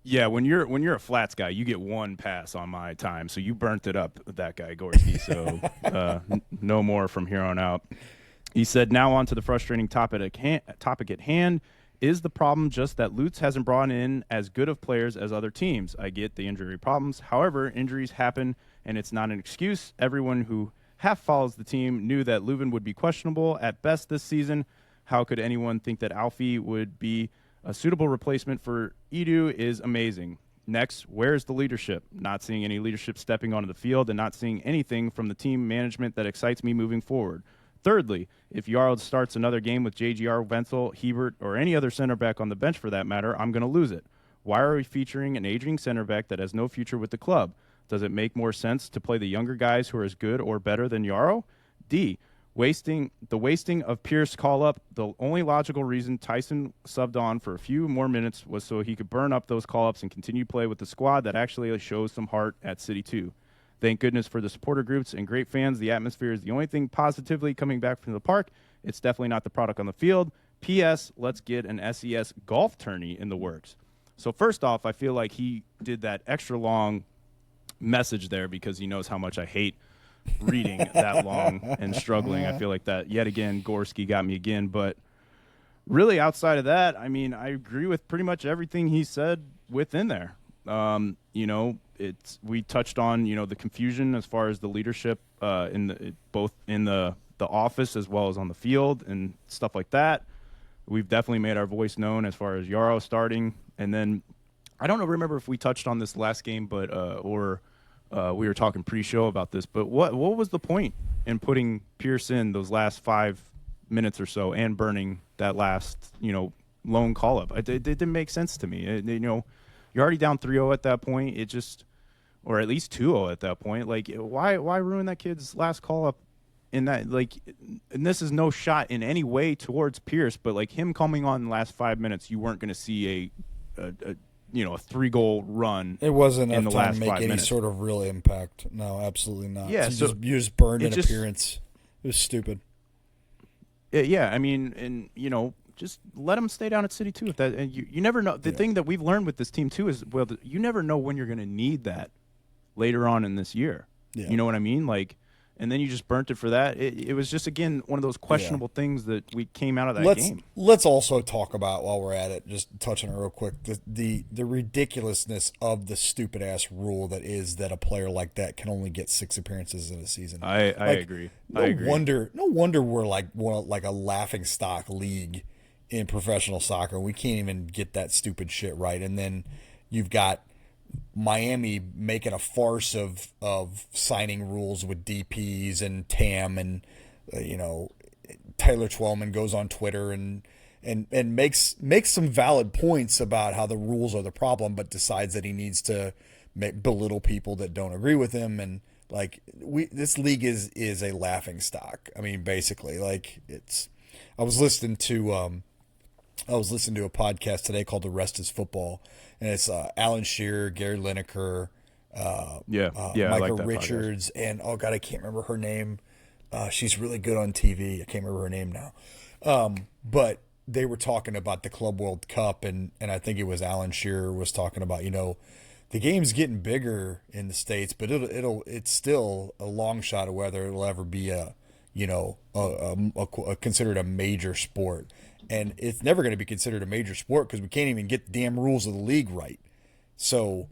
Yeah, when you're a flats guy, you get one pass on my time, so you burnt it up, that guy Gorski. So no more from here on out. He said, "Now on to the frustrating topic at hand. Is the problem just that Lutz hasn't brought in as good of players as other teams? I get the injury problems. However, injuries happen, and it's not an excuse. Everyone who half follows the team knew that Leuven would be questionable at best this season. How could anyone think that Alfie would be a suitable replacement for Edu is amazing. Next, where's the leadership? Not seeing any leadership stepping onto the field and not seeing anything from the team management that excites me moving forward. Thirdly, if Jarl starts another game with JGR, Wenzel, Hebert, or any other center back on the bench for that matter, I'm going to lose it. Why are we featuring an aging center back that has no future with the club? Does it make more sense to play the younger guys who are as good or better than Yarrow? D, wasting of Pierce call-up. The only logical reason Tyson subbed on for a few more minutes was so he could burn up those call-ups and continue to play with the squad that actually shows some heart at City 2. Thank goodness for the supporter groups and great fans. The atmosphere is the only thing positively coming back from the park. It's definitely not the product on the field. P.S. Let's get an SES golf tourney in the works." So first off, I feel like he did that extra long message there because he knows how much I hate reading that long and struggling. I feel like that, yet again, Gorski got me again. But really, outside of that, I mean, I agree with pretty much everything he said within there. We touched on, the confusion as far as the leadership both in the office as well as on the field and stuff like that. We've definitely made our voice known as far as Yarrow starting. And then I don't remember if we touched on this last game, but we were talking pre-show about this. But what was the point in putting Pierce in those last 5 minutes or so and burning that last lone call up? It didn't make sense to me. You're already down 3-0 at that point. It just, or at least 2-0 at that point. Like, why ruin that kid's last call up in that, like, and this is no shot in any way towards Pierce, but like him coming on in the last 5 minutes, you weren't going to see a 3-goal run. It wasn't in enough the time last to make 5 any minutes. sort of real impact. No, absolutely not. Yeah, so so you just burned it an just- appearance. It was stupid. Yeah, I mean, and just let him stay down at City too. If that, and you never know. The thing that we've learned with this team too is, well, you never know when you're going to need that later on in this year. Yeah. You know what I mean? Like, and then you just burnt it for that. It was just, again, one of those questionable things that we came out of that game. Let's also talk about, while we're at it, just touching it real quick, the ridiculousness of the stupid ass rule that is that a player like that can only get 6 appearances in a season. I agree. No I agree. wonder we're like a laughing stock league in professional soccer. We can't even get that stupid shit right. And then you've got Miami making a farce of signing rules with DPs and TAM, and Tyler Twellman goes on Twitter and makes some valid points about how the rules are the problem, but decides that he needs to belittle people that don't agree with him. And like this league is a laughing stock. I mean, basically, like I was listening to a podcast today called "The Rest Is Football," and it's Alan Shearer, Gary Lineker, I Micah like that Richards, and oh god, I can't remember her name. She's really good on TV. I can't remember her name now. But they were talking about the Club World Cup, and I think it was Alan Shearer was talking about, the game's getting bigger in the States, but it's still a long shot of whether it'll ever be considered a major sport. And it's never going to be considered a major sport because we can't even get the damn rules of the league right. So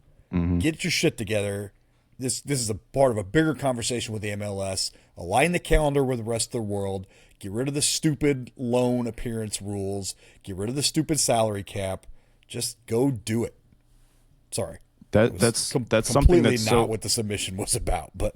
get your shit together. This is a part of a bigger conversation with the MLS. Align the calendar with the rest of the world. Get rid of the stupid loan appearance rules. Get rid of the stupid salary cap. Just go do it. Sorry. That's something completely that's not what the submission was about, but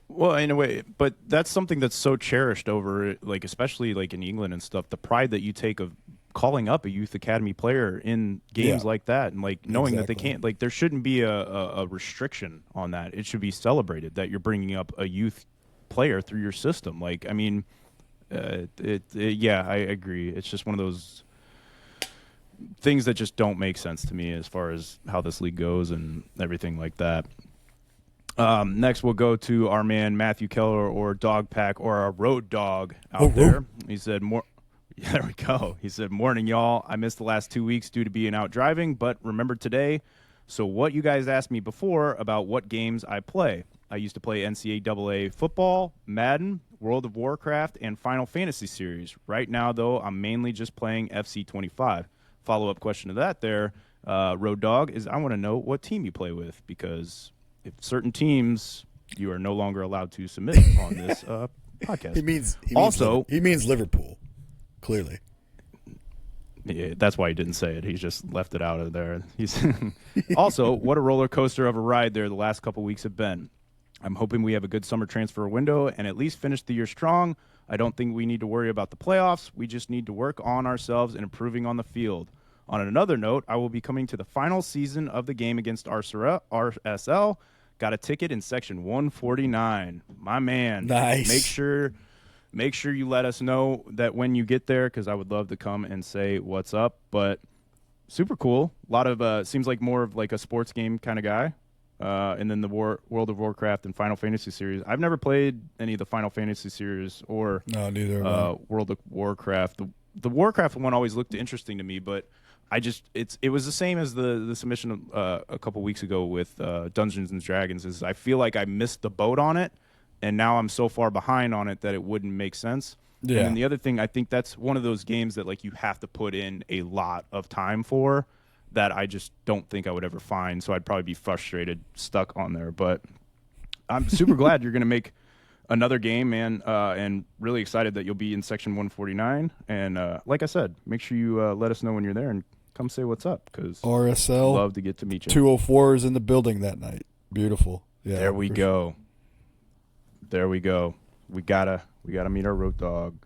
well, in a way, but that's something that's so cherished over, like, especially like in England and stuff. The pride that you take of calling up a youth academy player in games like that, and like knowing that they can't, like, there shouldn't be a restriction on that. It should be celebrated that you're bringing up a youth player through your system. Like, I mean, I agree. It's just one of those things that just don't make sense to me as far as how this league goes and everything like that. Next, we'll go to our man Matthew Keller, or Dog Pack, or our road dog out there. He said, Yeah, there we go. He said, "Morning, y'all. I missed the last 2 weeks due to being out driving, but remembered today. So what you guys asked me before about what games I play. I used to play NCAA football, Madden, World of Warcraft, and Final Fantasy series. Right now, though, I'm mainly just playing FC 25. Follow-up question to that there, Road Dog, is I want to know what team you play with, because if certain teams, you are no longer allowed to submit on this podcast. He means Liverpool, clearly. Yeah, that's why he didn't say it. He just left it out of there. He's also, what a roller coaster of a ride there the last couple weeks have been. I'm hoping we have a good summer transfer window and at least finish the year strong. I don't think we need to worry about the playoffs. We just need to work on ourselves and improving on the field. On another note, I will be coming to the final season of the game against RSL. Got a ticket in section 149. My man. Nice. Make sure you let us know that when you get there, because I would love to come and say what's up. But super cool. A lot of seems like more of like a sports game kind of guy. And then the World of Warcraft and Final Fantasy series. I've never played any of the Final Fantasy series or neither World of Warcraft. The Warcraft one always looked interesting to me, but it was the same as the submission a couple weeks ago with Dungeons and Dragons. Is I feel like I missed the boat on it, and now I'm so far behind on it that it wouldn't make sense. Yeah. And then the other thing, I think that's one of those games that like you have to put in a lot of time for, that I just don't think I would ever find. So I'd probably be frustrated, stuck on there. But I'm super glad you're going to make another game, man, and really excited that you'll be in section 149. And like I said, make sure you let us know when you're there and come say what's up, because RSL, love to get to meet you. 204 is in the building that night. Beautiful. Yeah, there we go. There we go. We gotta meet our road dog.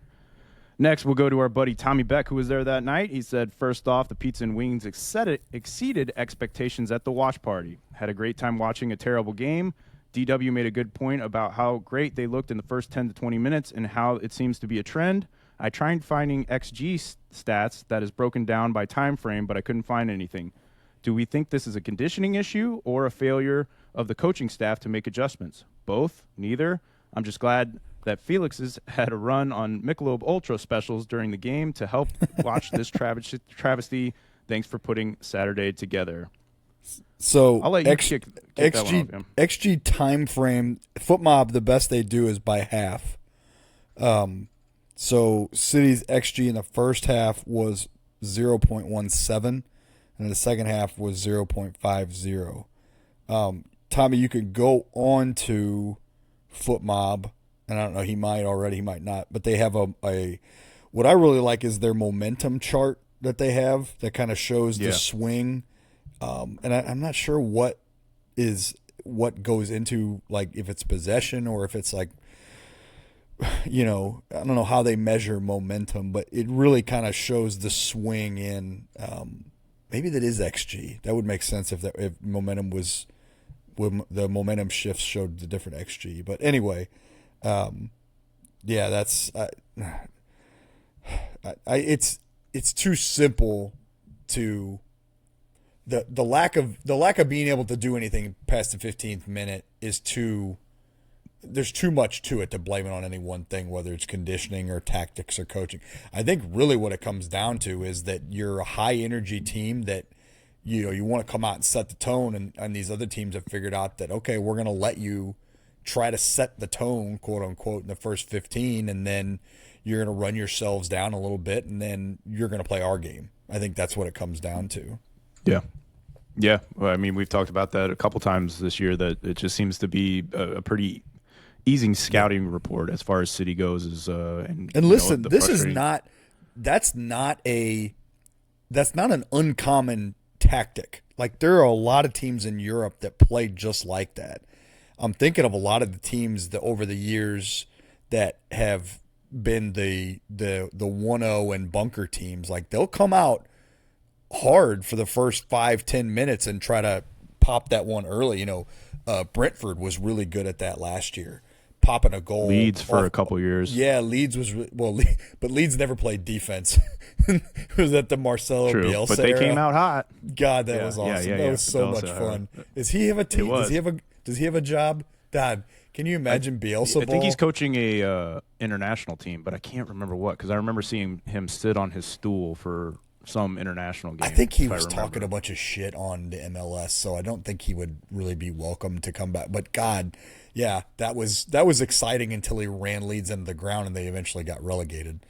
Next, we'll go to our buddy Tommy Beck, who was there that night. He said, first off, the pizza and wings exceeded expectations at the watch party. Had a great time watching a terrible game. DW made a good point about how great they looked in the first 10 to 20 minutes and how it seems to be a trend. I tried finding XG stats that is broken down by time frame, but I couldn't find anything. Do we think this is a conditioning issue or a failure of the coaching staff to make adjustments? Both? Neither? I'm just glad that Felix has had a run on Michelob Ultra specials during the game to help watch this travesty. Thanks for putting Saturday together. So I'll let you kick that one off, Jim. XG time frame, Foot Mob, the best they do is by half. So City's XG in the first half was 0.17, and in the second half was 0.50. Tommy, you could go on to Foot Mob, and I don't know, he might already, he might not, but they have a what I really like is their momentum chart that they have that kind of shows the swing. And I'm not sure what goes into, like, if it's possession or if it's like, you know, I don't know how they measure momentum, but it really kind of shows the swing in. Maybe that is XG. That would make sense if momentum was, when the momentum shifts showed the different XG. But anyway, that's it's too simple to. The lack of being able to do anything past the 15th minute is too. There's too much to it to blame it on any one thing, whether it's conditioning or tactics or coaching. I think really what it comes down to is that you're a high energy team that you want to come out and set the tone, and these other teams have figured out that, okay, we're going to let you try to set the tone, quote unquote, in the first 15, and then you're going to run yourselves down a little bit, and then you're going to play our game. I think that's what it comes down to. Yeah. Yeah. Well, I mean, we've talked about that a couple times this year, that it just seems to be a pretty easy scouting report as far as City goes. And listen, this is not – that's not an uncommon tactic. Like, there are a lot of teams in Europe that play just like that. I'm thinking of a lot of the teams that over the years that have been the 1-0 and bunker teams. Like, they'll come out hard for the first 5-10 minutes and try to pop that one early. Brentford was really good at that last year, popping a goal. Leeds for a couple years. Yeah, Leeds was but Leeds never played defense. It was at the Marcelo Bielsa but they era. Came out hot. God, that was awesome. That was so much fun. Does he have a team? Does he have a job? Dad, can you imagine Bielsa? I think he's coaching a international team, but I can't remember what, because I remember seeing him sit on his stool for some international game. I think he was talking a bunch of shit on the MLS, so I don't think he would really be welcome to come back. But God, yeah, that was exciting until he ran Leeds into the ground and they eventually got relegated.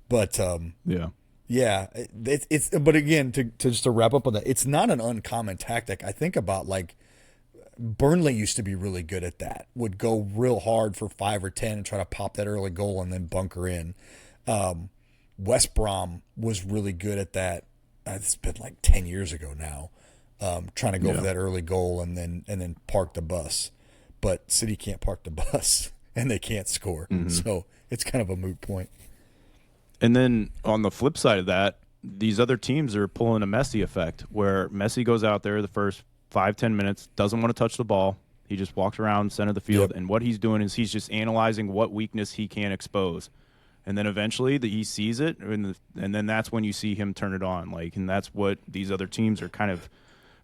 But it's but again, to wrap up on that, it's not an uncommon tactic. I think about, like, Burnley used to be really good at that. Would go real hard for 5 or 10 and try to pop that early goal and then bunker in. West Brom was really good at that. It's been like 10 years ago now, trying to go for that early goal and then park the bus. But City can't park the bus, and they can't score. Mm-hmm. So it's kind of a moot point. And then on the flip side of that, these other teams are pulling a Messi effect, where Messi goes out there the first 5-10 minutes, doesn't want to touch the ball. He just walks around center of the field, and what he's doing is he's just analyzing what weakness he can expose. And then eventually he sees it, and then that's when you see him turn it on. Like, and that's what these other teams are kind of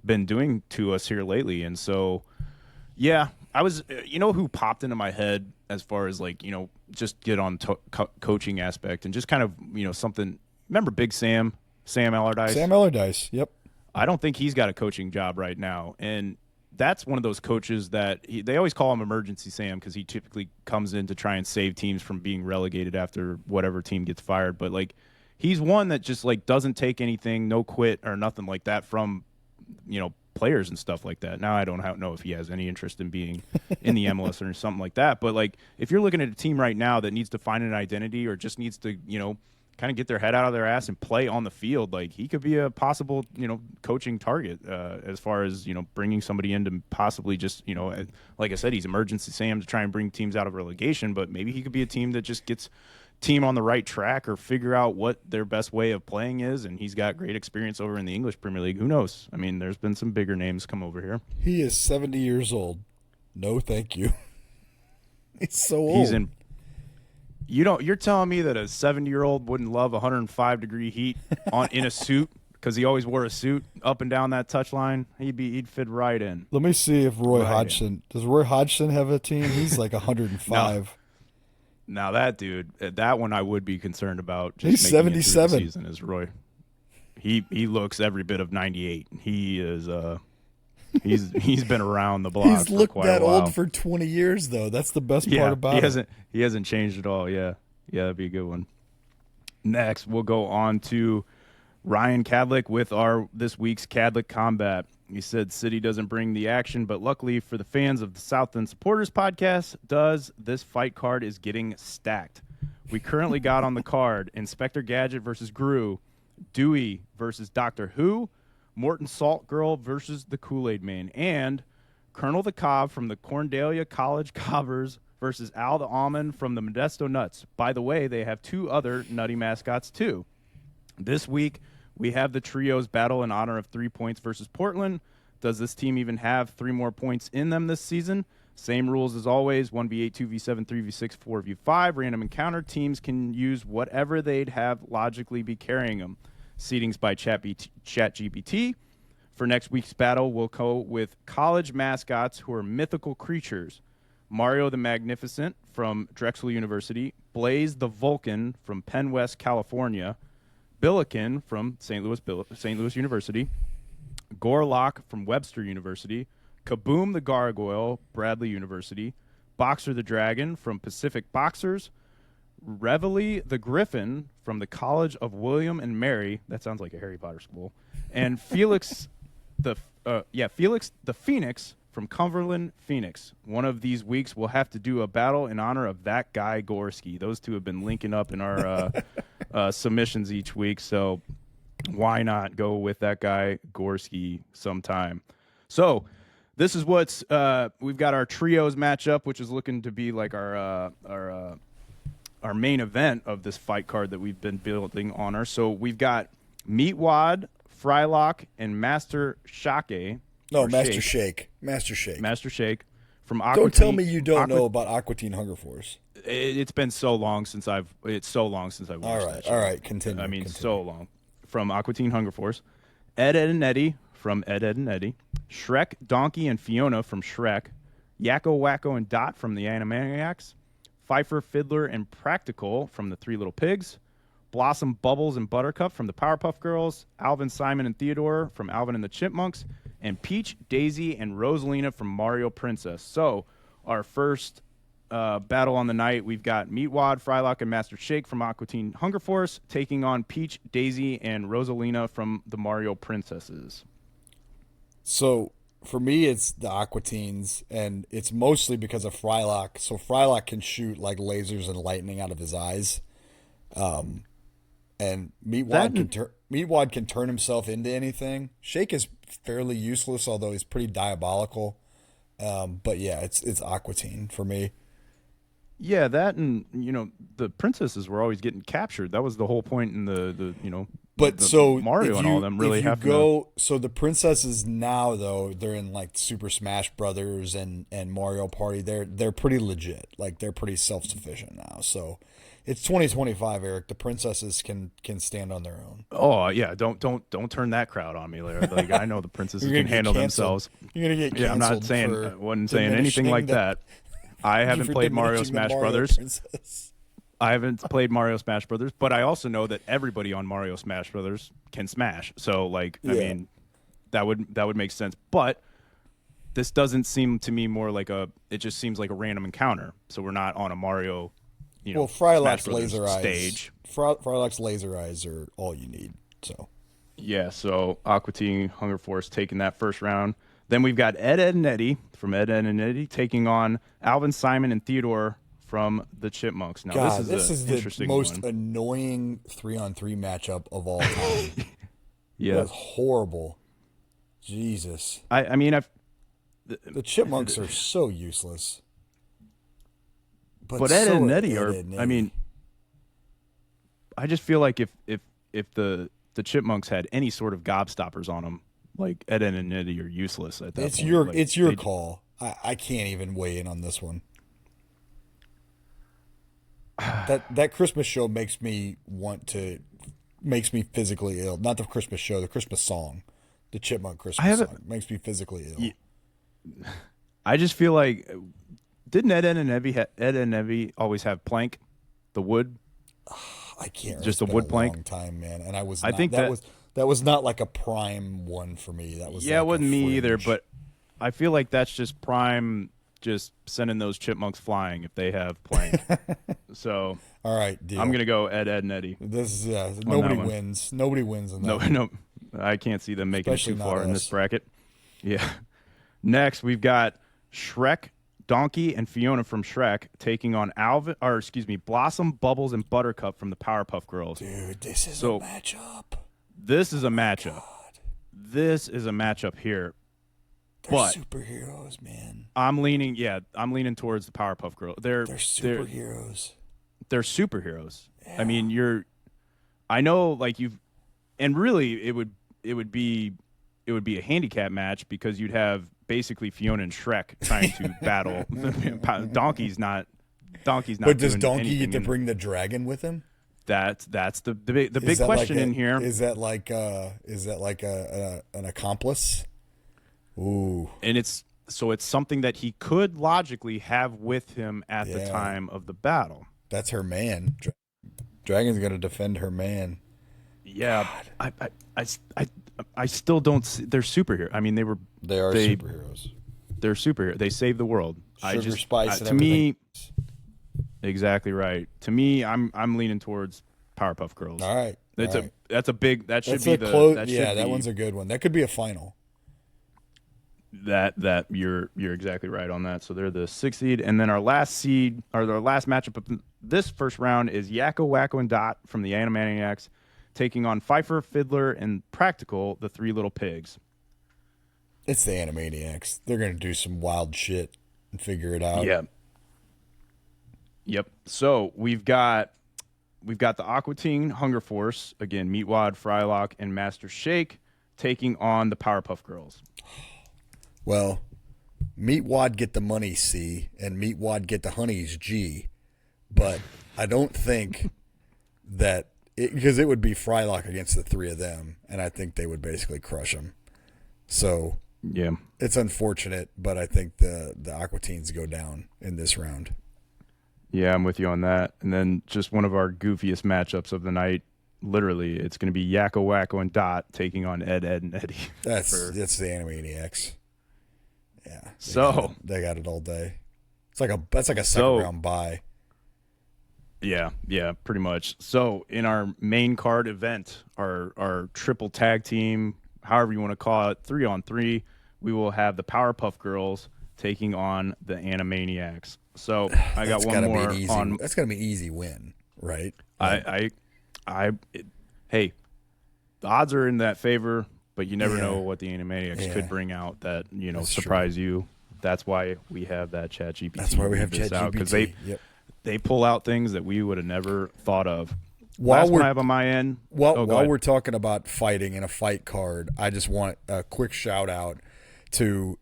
been doing to us here lately. And so, yeah, I was, who popped into my head as far as, like, just get on coaching aspect and just kind of, something. Remember Big Sam Allardyce? Sam Allardyce, yep. I don't think he's got a coaching job right now. And that's one of those coaches that they always call him Emergency Sam, because he typically comes in to try and save teams from being relegated after whatever team gets fired. But, like, he's one that just, like, doesn't take anything, no quit or nothing like that from, players and stuff like that. Now, I don't know if he has any interest in being in the MLS or something like that. But, like, if you're looking at a team right now that needs to find an identity or just needs to, kind of get their head out of their ass and play on the field, like, he could be a possible, coaching target as far as, bringing somebody in to possibly just, like I said, he's Emergency Sam to try and bring teams out of relegation, but maybe he could be a team that just gets team on the right track or figure out what their best way of playing is. And he's got great experience over in the English Premier League. Who knows? I mean, there's been some bigger names come over here. He is 70 years old. No, thank you. He's so old. He's in. You're telling me that a 70-year-old wouldn't love 105-degree heat in a suit because he always wore a suit up and down that touchline? He'd fit right in. Let me see if Roy Hodgson does. Roy Hodgson have a team? He's like 105. Now that dude, that one I would be concerned about. He's 77. Season is Roy. He looks every bit of 98. He is he's been around the block. He's looked for quite that a while. old for 20 years though. That's the best part about it. He hasn't changed at all. Yeah, that'd be a good one. Next, we'll go on to Ryan Cadlick with our this week's Cadlick Combat. He said City doesn't bring the action, but luckily for the fans of the South End Supporters podcast, this fight card is getting stacked. We currently got on the card Inspector Gadget versus Gru, Dewey versus Doctor Who, Morton Salt Girl versus the Kool-Aid Man, and Colonel the Cobb from the Corndalia College Cobbers versus Al the Almond from the Modesto Nuts. By the way, they have 2 other nutty mascots too. This week, we have the trios battle in honor of 3 points versus Portland. Does this team even have 3 more points in them this season? Same rules as always, 1v8, 2v7, 3v6, 4v5. Random encounter teams can use whatever they'd have logically be carrying them. Seedings by ChatGPT. For next week's battle, we'll go with college mascots who are mythical creatures. Mario the Magnificent from Drexel University, Blaze the Vulcan from Penn West, California, Billiken from St. Louis University, Gorlock from Webster University, Kaboom the Gargoyle, Bradley University, Boxer the Dragon from Pacific Boxers, Reveille the Griffin from the College of William and Mary. That sounds like a Harry Potter school. And Felix the Phoenix from Cumberland, Phoenix. One of these weeks we'll have to do a battle in honor of that guy Gorski. Those two have been linking up in our submissions each week, so why not go with that guy Gorski sometime? So this is what's we've got our trios matchup, which is looking to be like our main event of this fight card that we've been building on her. So we've got Meatwad, Frylock, and Master Shake. No, Master Shake. Master Shake. Master Shake from Aquatine. Don't tell me you don't know about Aquatine Hunger Force. It's been so long since I've watched that show. All right, continue. I mean, continue. so long. From Aquatine Hunger Force. Ed, and Eddie from Ed, and Eddie. Shrek, Donkey, and Fiona from Shrek. Yakko, Wacko, and Dot from the Animaniacs. Pfeiffer, Fiddler, and Practical from the Three Little Pigs. Blossom, Bubbles, and Buttercup from the Powerpuff Girls. Alvin, Simon, and Theodore from Alvin and the Chipmunks. And Peach, Daisy, and Rosalina from Mario Princess. So our first battle on the night, we've got Meatwad, Frylock, and Master Shake from Aquatine Hunger Force taking on Peach, Daisy, and Rosalina from the Mario Princesses. So for me, it's the Aquatines, and it's mostly because of Frylock. So Frylock can shoot like lasers and lightning out of his eyes. And Meatwad can turn himself into anything. Shake is fairly useless, although he's pretty diabolical. But yeah, it's Aquatine for me. Yeah, that, and the princesses were always getting captured. That was the whole point in the Mario and all them really have to. So the princesses now, though, they're in like Super Smash Brothers and Mario Party. They're pretty legit. Like they're pretty self-sufficient now. So it's 2025, Eric. The princesses can stand on their own. Oh yeah, don't turn that crowd on me, Larry. Like I know the princesses can handle themselves. You're gonna get canceled. I'm not saying I wasn't saying anything like that. I haven't played Mario Smash Brothers. I haven't played Mario Smash Brothers, but I also know that everybody on Mario Smash Brothers can smash. So I mean, that would make sense. But this doesn't seem to me more like it just seems like a random encounter. So we're not on a Mario, Frylock's Smash Brothers laser stage. Frylock's laser eyes are all you need. So yeah, so Aquatine Hunger Force taking that first round. Then we've got Ed, and Eddie from Ed, and Eddie taking on Alvin, Simon, and Theodore from the Chipmunks. Now, God, this is the most annoying 3-on-3 matchup of all time. Yeah. That's horrible. Jesus. I mean, the Chipmunks are so useless. But Ed, and Eddie are, I mean, I just feel like if the Chipmunks had any sort of gobstoppers on them, like Ed, and Eddie are useless at that point. It's your call. I can't even weigh in on this one. That Christmas show makes me physically ill. Not the Christmas show, the Christmas song, the Chipmunk I Christmas haven't. song makes me physically ill. y- I just feel like didn't Ed and Evie always have plank, the wood, I can't. It's just a been a wood plank. long time, man, and I was I not. think that That was not like a prime one for me. That was yeah, it like a wasn't me either, fringe. but I feel like that's just prime, just sending those chipmunks flying if they have plank. So All right, deal. I'm gonna go Ed and Eddie This is on nobody that one. wins. Nobody wins in that No, one. no, I can't see them making it Especially too not far in this us. bracket. Yeah. Next, we've got Shrek, Donkey, and Fiona from Shrek taking on Blossom, Bubbles, and Buttercup from the Powerpuff Girls. Dude, this is a So matchup. this is a matchup. This is a matchup here. They're But superheroes, man. I'm leaning towards the Powerpuff Girl. They're superheroes. They're superheroes. Yeah. I mean, I know like and really it would be a handicap match because you'd have basically Fiona and Shrek trying to battle. Donkey's not But does doing Donkey anything get to in- bring the dragon with him? That's the big Is that question like in here. Is that like an accomplice? Ooh, And it's something that he could logically have with him at the Yeah. time of the battle. that's her man. Dragon's gonna defend her man. Yeah, I still don't see, they're superhero. I mean, They are They- superheroes. they're superhero. They save the world. Sugar, spice, and to me, everything. exactly right. To me, I'm leaning towards Powerpuff Girls. All right. That's all right. that's a big that should That's be a the close. that Yeah, should that be, one's a good one. That could be a final. that you're exactly right on that. So they're the 6th seed, and then our last seed or our last matchup of this first round is Yakko, Wacko, and Dot from the Animaniacs taking on Pfeiffer, Fiddler, and Practical, the Three Little Pigs. It's the Animaniacs. They're gonna do some wild shit and figure it out. Yeah. Yep. So we've got the Aqua Teen Hunger Force again, Meatwad, Frylock, and Master Shake taking on the Powerpuff Girls. Well, Meatwad get the money C, and Meatwad get the honeys G. But I don't think that because it would be Frylock against the three of them, and I think they would basically crush them. So Yeah. it's unfortunate, but I think the Aqua Teens go down in this round. Yeah, I'm with you on that. And then just one of our goofiest matchups of the night. Literally, it's going to be Yakko, Wacko, and Dot taking on Ed, and Eddie. That's the Animaniacs. Yeah. They got it all day. That's like a second round bye. Yeah, pretty much. So in our main card event, our triple tag team, however you want to call it, 3-on-3, we will have the Powerpuff Girls taking on the Animaniacs. So I got one more on. That's gotta be an easy win, right? Hey, the odds are in that favor, but you never Yeah. know what the Animaniacs Yeah. could bring out that That's surprise you. That's why we have that ChatGPT. That's why we have because ChatGPT. Yep. they pull out things that we would have never thought of. While Last one we're I have on my end. While go ahead. we're talking about fighting and a fight card, I just want a quick shout out to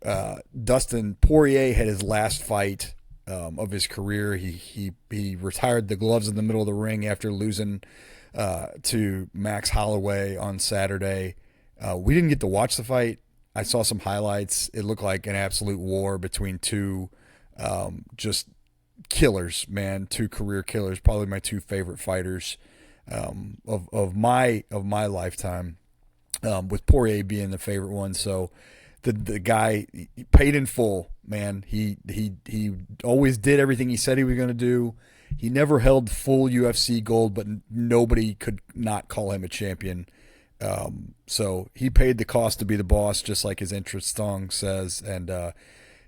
Dustin Poirier. Had his last fight of his career. He retired the gloves in the middle of the ring after losing to Max Holloway on Saturday. We didn't get to watch the fight. I saw some highlights. It looked like an absolute war between two just killers, man. Two career killers. Probably my two favorite fighters of my lifetime. With Poirier being the favorite one. So the guy paid in full, man. He always did everything he said he was going to do. He never held full UFC gold, but nobody could not call him a champion. So he paid the cost to be the boss, just like his interest song says, and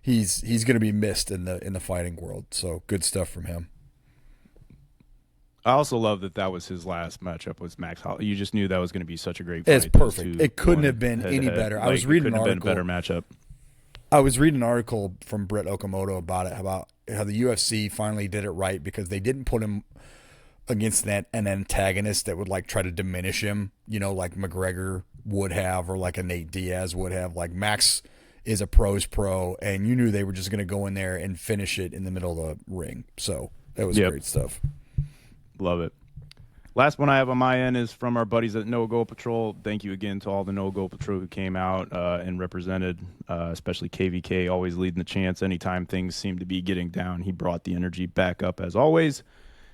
he's going to be missed in the fighting world. So good stuff from him. I also love that was his last matchup was Max Holloway. You just knew that was going to be such a great fight. It's those perfect. two It couldn't going have been any head-to-head. better. I Like, was reading it an couldn't have article. been a better matchup. I was reading an article from Brett Okamoto about how the UFC finally did it right because they didn't put him against an antagonist that would like try to diminish him, like McGregor would have or like a Nate Diaz would have. Like Max is a pro's pro, and you knew they were just going to go in there and finish it in the middle of the ring. So that was Yep. great stuff. Love it. Last one I have on my end is from our buddies at No Go Patrol. Thank you again to all the No Go Patrol who came out and represented, especially KVK, always leading the chants. Anytime things seem to be getting down, he brought the energy back up as always.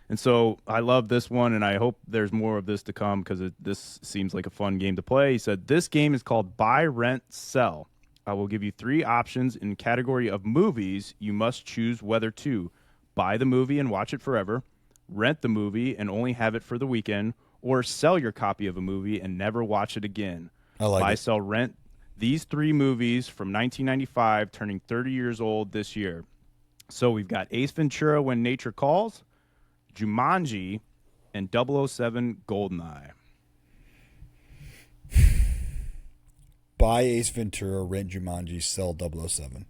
And so I love this one, and I hope there's more of this to come because this seems like a fun game to play. He said, this game is called Buy, Rent, Sell. I will give you 3 options in category of movies. You must choose whether to buy the movie and watch it forever, rent the movie and only have it for the weekend, or sell your copy of a movie and never watch it again. I like Buy, it. sell, rent these 3 movies from 1995, turning 30 years old this year. So we've got Ace Ventura, When Nature Calls, Jumanji, and 007 Goldeneye. Buy Ace Ventura, rent Jumanji, sell 007.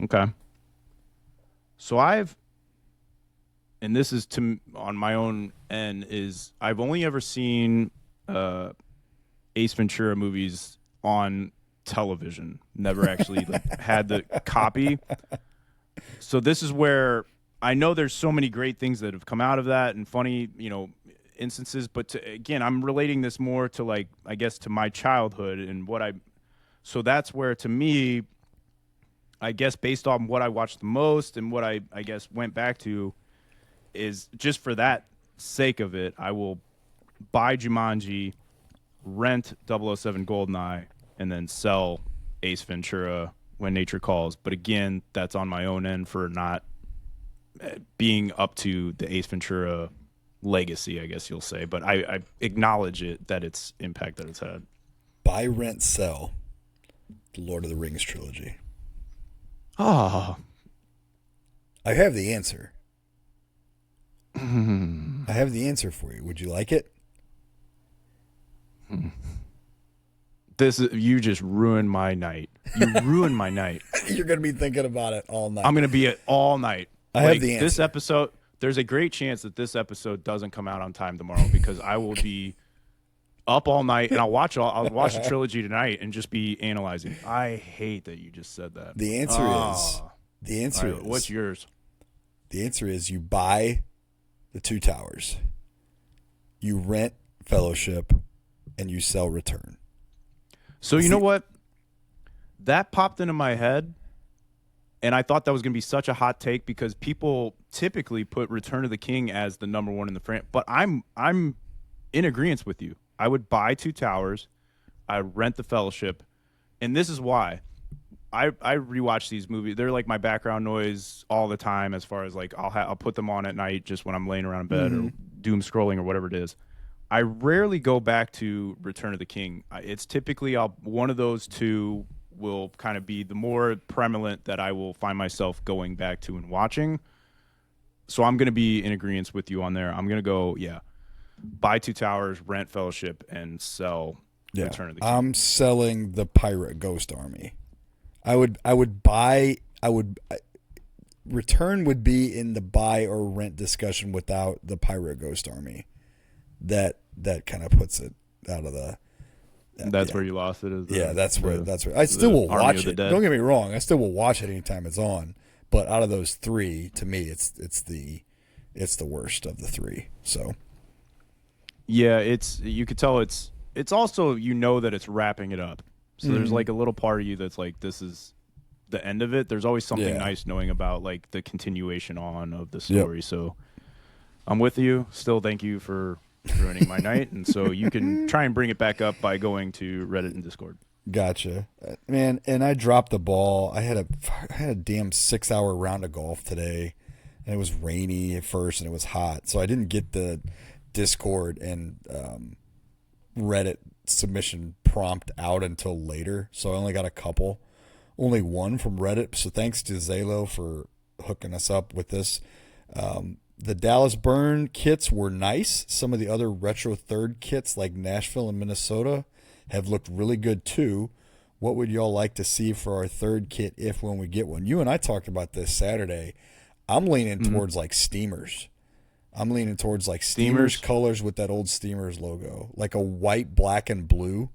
Okay. So and this is on my own end, is I've only ever seen Ace Ventura movies on television. Never actually had the copy. So this is where I know there's so many great things that have come out of that and funny, instances. But again, I'm relating this more to I guess to my childhood and so that's where to me, I guess based on what I watched the most and what I guess went back to is just for that sake of it, I will buy Jumanji, rent 007 Goldeneye, and then sell Ace Ventura, When Nature Calls. But again, that's on my own end for not being up to the Ace Ventura legacy, I guess you'll say. But I acknowledge that its impact that it's had. Buy, rent, sell the Lord of the Rings trilogy. Oh. I have the answer. I have the answer for you. Would you like it? You just ruined my night. You ruined my night. You're going to be thinking about it all night. I'm going to be it all night. I have the answer. This episode, there's a great chance that this episode doesn't come out on time tomorrow because I will be up all night and I'll watch the trilogy tonight and just be analyzing. I hate that you just said that. The answer is what's yours? The answer is you buy the Two Towers, you rent Fellowship, and you sell Return. So you know what? That popped into my head, and I thought that was going to be such a hot take because people typically put Return of the King as the number one in the franchise. But I'm in agreement with you. I would buy Two Towers, I rent the Fellowship, and this is why. I rewatch these movies. They're like my background noise all the time. As far as I'll put them on at night just when I'm laying around in bed or doom scrolling or whatever it is. I rarely go back to Return of the King. It's typically one of those two will kind of be the more prevalent that I will find myself going back to and watching. So I'm going to be in agreement with you on there. I'm going to go, buy Two Towers, rent Fellowship, and sell Return of the King. I'm selling the Pirate Ghost Army. Return would be in the buy or rent discussion without the Pirate Ghost Army. That kind of puts it out of the. That's where you lost it. That's where. I still will watch it. Dead. Don't get me wrong. I still will watch it anytime it's on. But out of those 3, to me, it's the worst of the 3. So. Yeah, you could tell it's also that it's wrapping it up. So there's a little part of you that's like, this is the end of it. There's always something nice knowing about the continuation on of the story. Yep. So I'm with you. Still, thank you for ruining my night. And so you can try and bring it back up by going to Reddit and Discord. Gotcha, man. And I dropped the ball. I had a damn 6-hour round of golf today, and it was rainy at first and it was hot, so I didn't get the Discord and Reddit submission prompt out until later. So I only got only one from Reddit. So thanks to Zalo for hooking us up with this. The Dallas Burn kits were nice. Some of the other retro third kits like Nashville and Minnesota have looked really good too. What would y'all like to see for our third kit when we get one? You and I talked about this Saturday. I'm leaning towards Steamers. I'm leaning towards Steamers colors with that old Steamers logo, like a white, black, and blue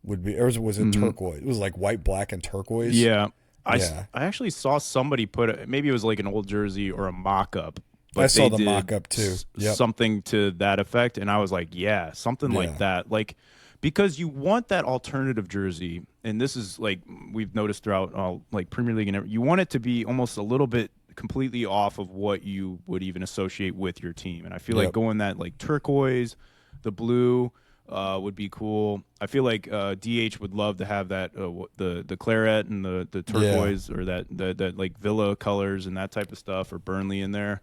would be, or was it turquoise? It was like white, black, and turquoise. Yeah. Yeah, I actually saw somebody put it, maybe it was like an old jersey or a mock up, I but saw they the did mock-up too. Yep. something to that effect. And I was like, yeah, something like Yeah. that. Like, because you want that alternative jersey. And this is like, we've noticed throughout all like Premier League and you want it to be almost a little bit completely off of what you would even associate with your team. And I feel like Yep. going that like turquoise, the blue, would be cool. I feel like DH would love to have that the claret and the Yeah. turquoise or that like Villa colors and that type of stuff, or Burnley in there.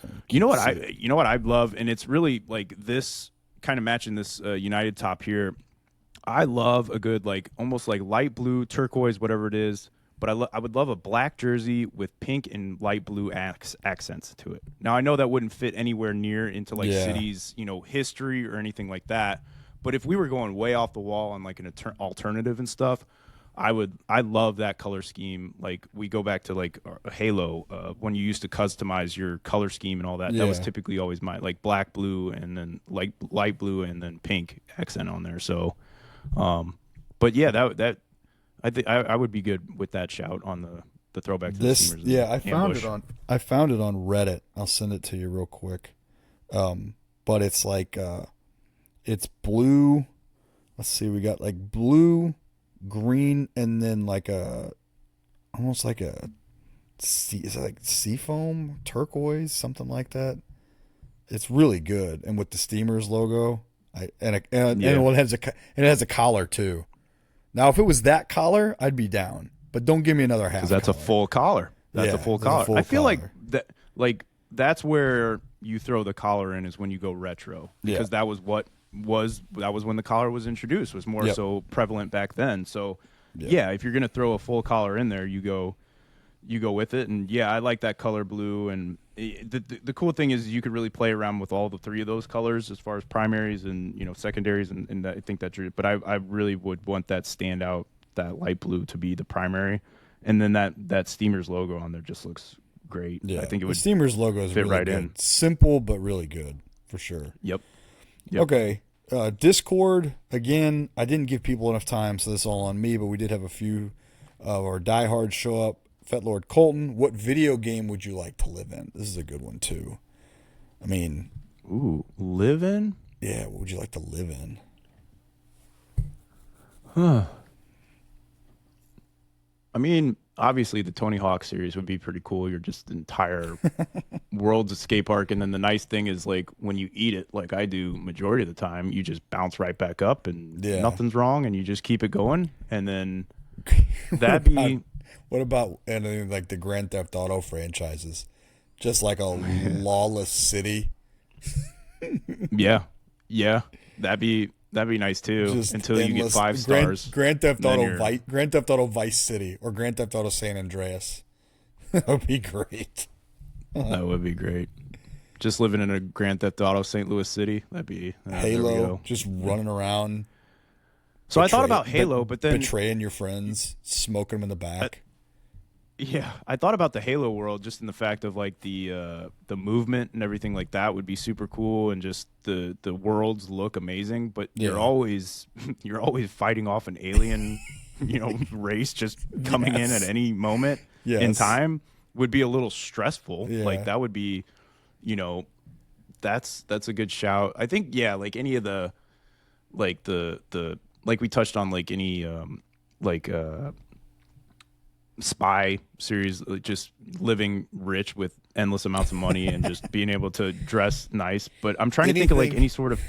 See it. You know what I love, and it's really like this kind of matching this United top here. I love a good like almost like light blue, turquoise, whatever it is. But I would love a black jersey with pink and light blue accents to it. Now I know that wouldn't fit anywhere near into like Yeah. City's history or anything like that. But if we were going way off the wall on like an alternative and stuff, I love that color scheme. Like we go back to like Halo when you used to customize your color scheme and all that. That was Yeah. typically always my like black, blue, and then like light blue and then pink accent on there. So, but yeah, that I think I would be good with that shout on the throwback to the This, Steamers. yeah, I found ambush. it on I found it on Reddit. I'll send it to you real quick. But it's like it's blue. Let's see, we got like blue, green, and then like a almost like a sea, is it like seafoam, turquoise, something like that. It's really good, and with the Steamers logo, Yeah. well, it has a collar too. Now, if it was that collar, I'd be down. But don't give me another half. Because that's collar. a full collar. That's Yeah, a full that's a collar. full I feel collar. like that's where you throw the collar in is when you go retro. Yeah. Because that was when the collar was introduced, was more Yep. so prevalent back then. So Yep. yeah, if you're gonna throw a full collar in there, you go with it. And yeah, I like that color blue. And the cool thing is you could really play around with all the three of those colors as far as primaries and secondaries, and I think that but I really would want that standout, that light blue to be the primary, and then that Steamers logo on there just looks great. Yeah, I think it the would Steamers logo is fit really right good. in. Simple but really good for sure. Yep. Okay, Discord again. I didn't give people enough time, so this is all on me. But we did have a few of our diehards show up. Fetlord Colton, what video game would you like to live in? This is a good one too. I mean, Ooh, live in? yeah, what would you like to live in? I mean, obviously the Tony Hawk series would be pretty cool. You're just entire world's escape arc, and then the nice thing is like when you eat it, like I do majority of the time, you just bounce right back up and Yeah. nothing's wrong, and you just keep it going, and then that'd be What about anything like the Grand Theft Auto franchises? Just like a lawless city. yeah, that'd be nice too. Just Until you get endless- 5 stars. Grand Theft then Auto you're- Grand Theft Auto Vice City or Grand Theft Auto San Andreas. That would be great. That would be great. Just living in a Grand Theft Auto St. Louis City, that'd be there we Halo, go. just running around. So I thought betray- about Halo, but then betraying your friends, smoking them in the back. yeah, I thought about the Halo world just in the fact of like the movement and everything like that would be super cool, and just the worlds look amazing. But Yeah. you're always fighting off an alien, race just coming in Yes. at any moment in Yes. time would be a little stressful. Yeah. Like that would be, that's a good shout. I think like any of the like the like we touched on like any like spy series, like just living rich with endless amounts of money and just being able to dress nice. But I'm trying to think of like Anything- any sort of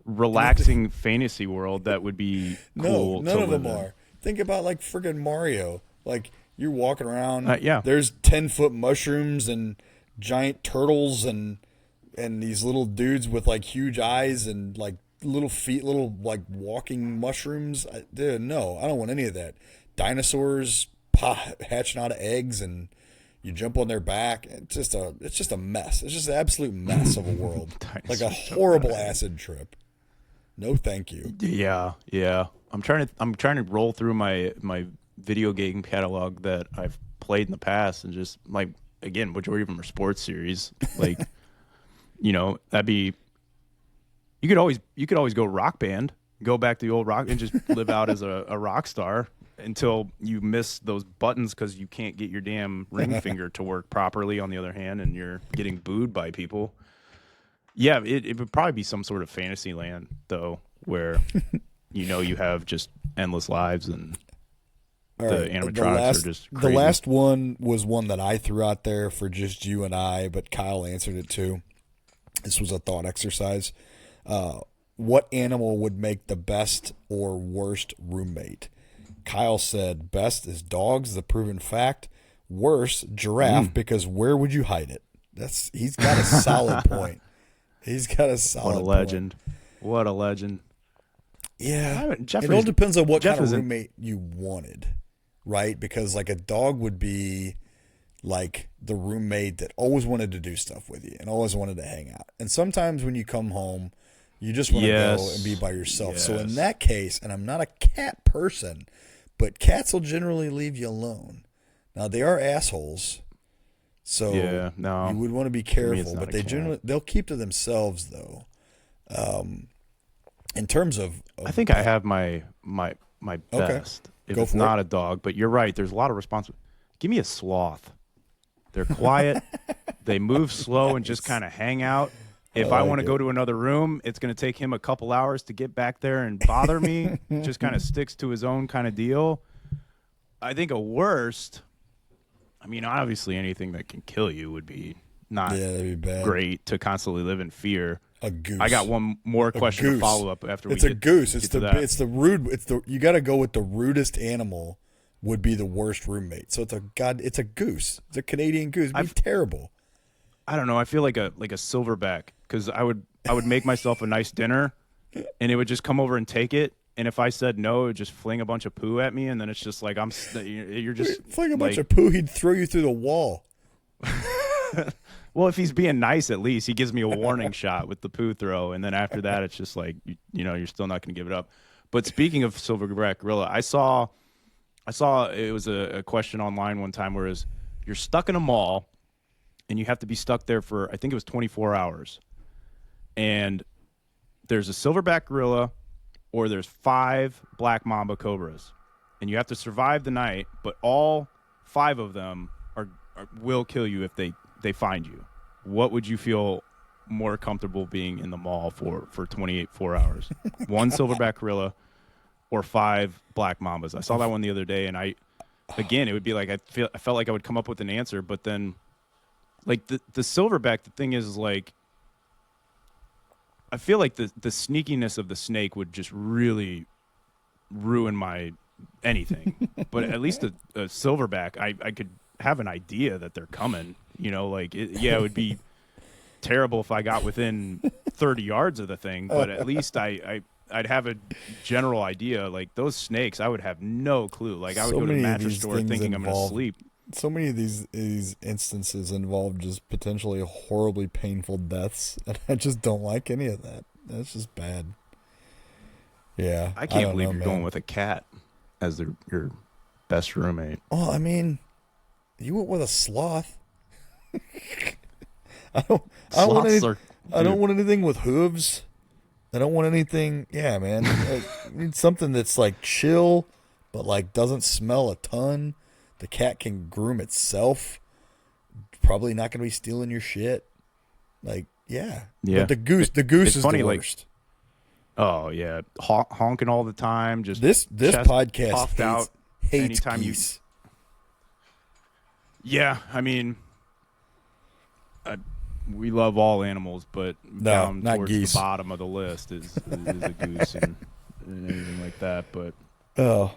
relaxing fantasy world that would be cool. No, none to of them live in. are. Think about like friggin' Mario. Like you're walking around. Yeah. There's 10-foot mushrooms and giant turtles and these little dudes with like huge eyes and like little feet, little like walking mushrooms. Dude, no, I don't want any of that. Dinosaurs hatching out of eggs and you jump on their back. It's just a mess. It's just an absolute mess of a world. Like a Dinosaurs jump horrible acid trip. No, thank you. Yeah. I'm trying to roll through my video game catalog that I've played in the past, and just like again, majority of them are sports series. Like, that'd be. You could always go Rock Band. go back to the old rock and just live out as a rock star until you miss those buttons because you can't get your damn ring finger to work properly on the other hand, and you're getting booed by people. Yeah, it would probably be some sort of fantasy land, though, where you have just endless lives and the animatronics are just crazy. The last one was one that I threw out there for just you and I, but Kyle answered it too. This was a thought exercise. What animal would make the best or worst roommate? Kyle said best is dogs, the proven fact. Worst, giraffe, because where would you hide it? He's got a solid point. He's got a solid point. What a legend. What a legend. Yeah. It all depends on what kind of roommate you wanted, right? Because like a dog would be like the roommate that always wanted to do stuff with you and always wanted to hang out. And sometimes when you come home, you just want to go and be by yourself. Yes. So in that case, and I'm not a cat person, but cats will generally leave you alone. Now they are assholes, so you would want to be careful. But they'll keep to themselves though. In terms of I think I have my best. If it's not a dog, but you're right. There's a lot of responsibility. Give me a sloth. They're quiet. They move slow and just kind of hang out. If I want to go to another room, it's going to take him a couple hours to get back there and bother me. Just kind of sticks to his own kind of deal. I think a worst, I mean, obviously anything that can kill you would be not that'd be bad. Great to constantly live in fear. A goose. I got one more question to follow up after it's a goose. It's the rude. You got to go with the rudest animal would be the worst roommate. So it's a goose. It's a Canadian goose. It'd be terrible. I don't know. I feel like a silverback because I would make myself a nice dinner, and it would just come over and take it. And if I said no, it would just fling a bunch of poo at me, and then it's just like you're just fling a bunch of poo. He'd throw you through the wall. Well, if he's being nice, at least he gives me a warning shot with the poo throw, and then after that, it's just like you're still not going to give it up. But speaking of silverback gorilla, I saw it was a question online one time where you're stuck in a mall. And you have to be stuck there for, I think it was 24 hours. And there's a silverback gorilla or there's 5 black mamba cobras. And you have to survive the night, but all 5 of them will kill you if they find you. What would you feel more comfortable being in the mall for 24 hours? 1 silverback gorilla or 5 black mambas? I saw that one the other day, and it would be like I felt like I would come up with an answer, but then like the silverback, the thing is like, I feel like the sneakiness of the snake would just really ruin my anything. But at least a silverback, I could have an idea that they're coming. It would be terrible if I got within 30 yards of the thing, but at least I'd have a general idea. Like those snakes, I would have no clue. Like I would go to the mattress store thinking I'm going to sleep. So many of these instances involve just potentially horribly painful deaths, and I just don't like any of that. That's just bad. Yeah, I can't believe you're going with a cat as your best roommate. Well, I mean, you went with a sloth. I don't want anything with hooves. I don't want anything. Yeah, man. I need something that's like chill, but like doesn't smell a ton. The cat can groom itself. Probably not going to be stealing your shit. Like, yeah. But the goose is funny, the worst. Oh yeah, honking all the time. Just this podcast hates geese. Yeah, I mean, we love all animals, but down towards geese. The bottom of the list is a goose and anything like that. But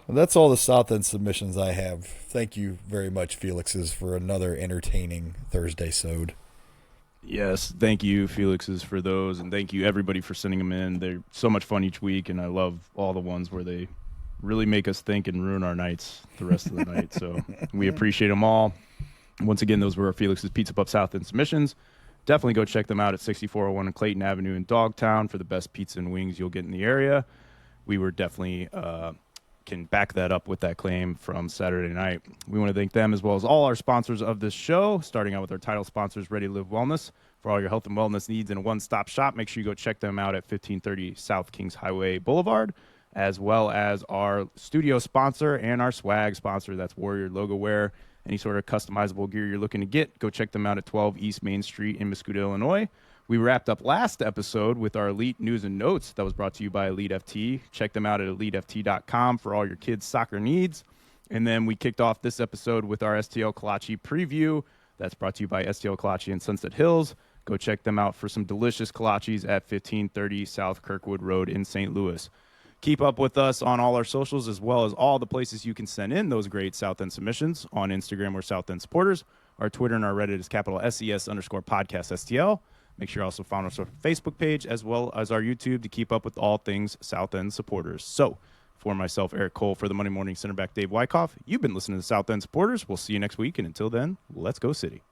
that's all the South End submissions I have. Thank you very much, Felix's, for another entertaining Thursday sode. Yes, thank you, Felix's, for those, and thank you everybody for sending them in. They're so much fun each week, and I love all the ones where they really make us think and ruin our nights the rest of the night. So we appreciate them all. Once again, those were our Felix's Pizza Pup South End submissions. Definitely go check them out at 6401 on Clayton Avenue in Dogtown for the best pizza and wings you'll get in the area. We were definitely can back that up with that claim from Saturday night. We want to thank them as well as all our sponsors of this show, starting out with our title sponsors, Ready to Live Wellness, for all your health and wellness needs in a one-stop shop. Make sure you go check them out at 1530 South Kings Highway Boulevard, as well as our studio sponsor and our swag sponsor. That's Warrior Logo Wear. Any sort of customizable gear you're looking to get, go check them out at 12 East Main Street in Mascoutah, Illinois. We wrapped up last episode with our Elite News and Notes that was brought to you by Elite FT. Check them out at eliteft.com for all your kids' soccer needs. And then we kicked off this episode with our STL Kolache preview. That's brought to you by STL Kolache in Sunset Hills. Go check them out for some delicious kolaches at 1530 South Kirkwood Road in St. Louis. Keep up with us on all our socials, as well as all the places you can send in those great South End submissions. On Instagram, we're South End Supporters. Our Twitter and our Reddit is capital SES_podcast STL. Make sure you also follow us on our Facebook page, as well as our YouTube, to keep up with all things South End Supporters. So, for myself, Erik Cole, for the Monday Morning Center back, Dave Wyckoff, you've been listening to South End Supporters. We'll see you next week, and until then, let's go City.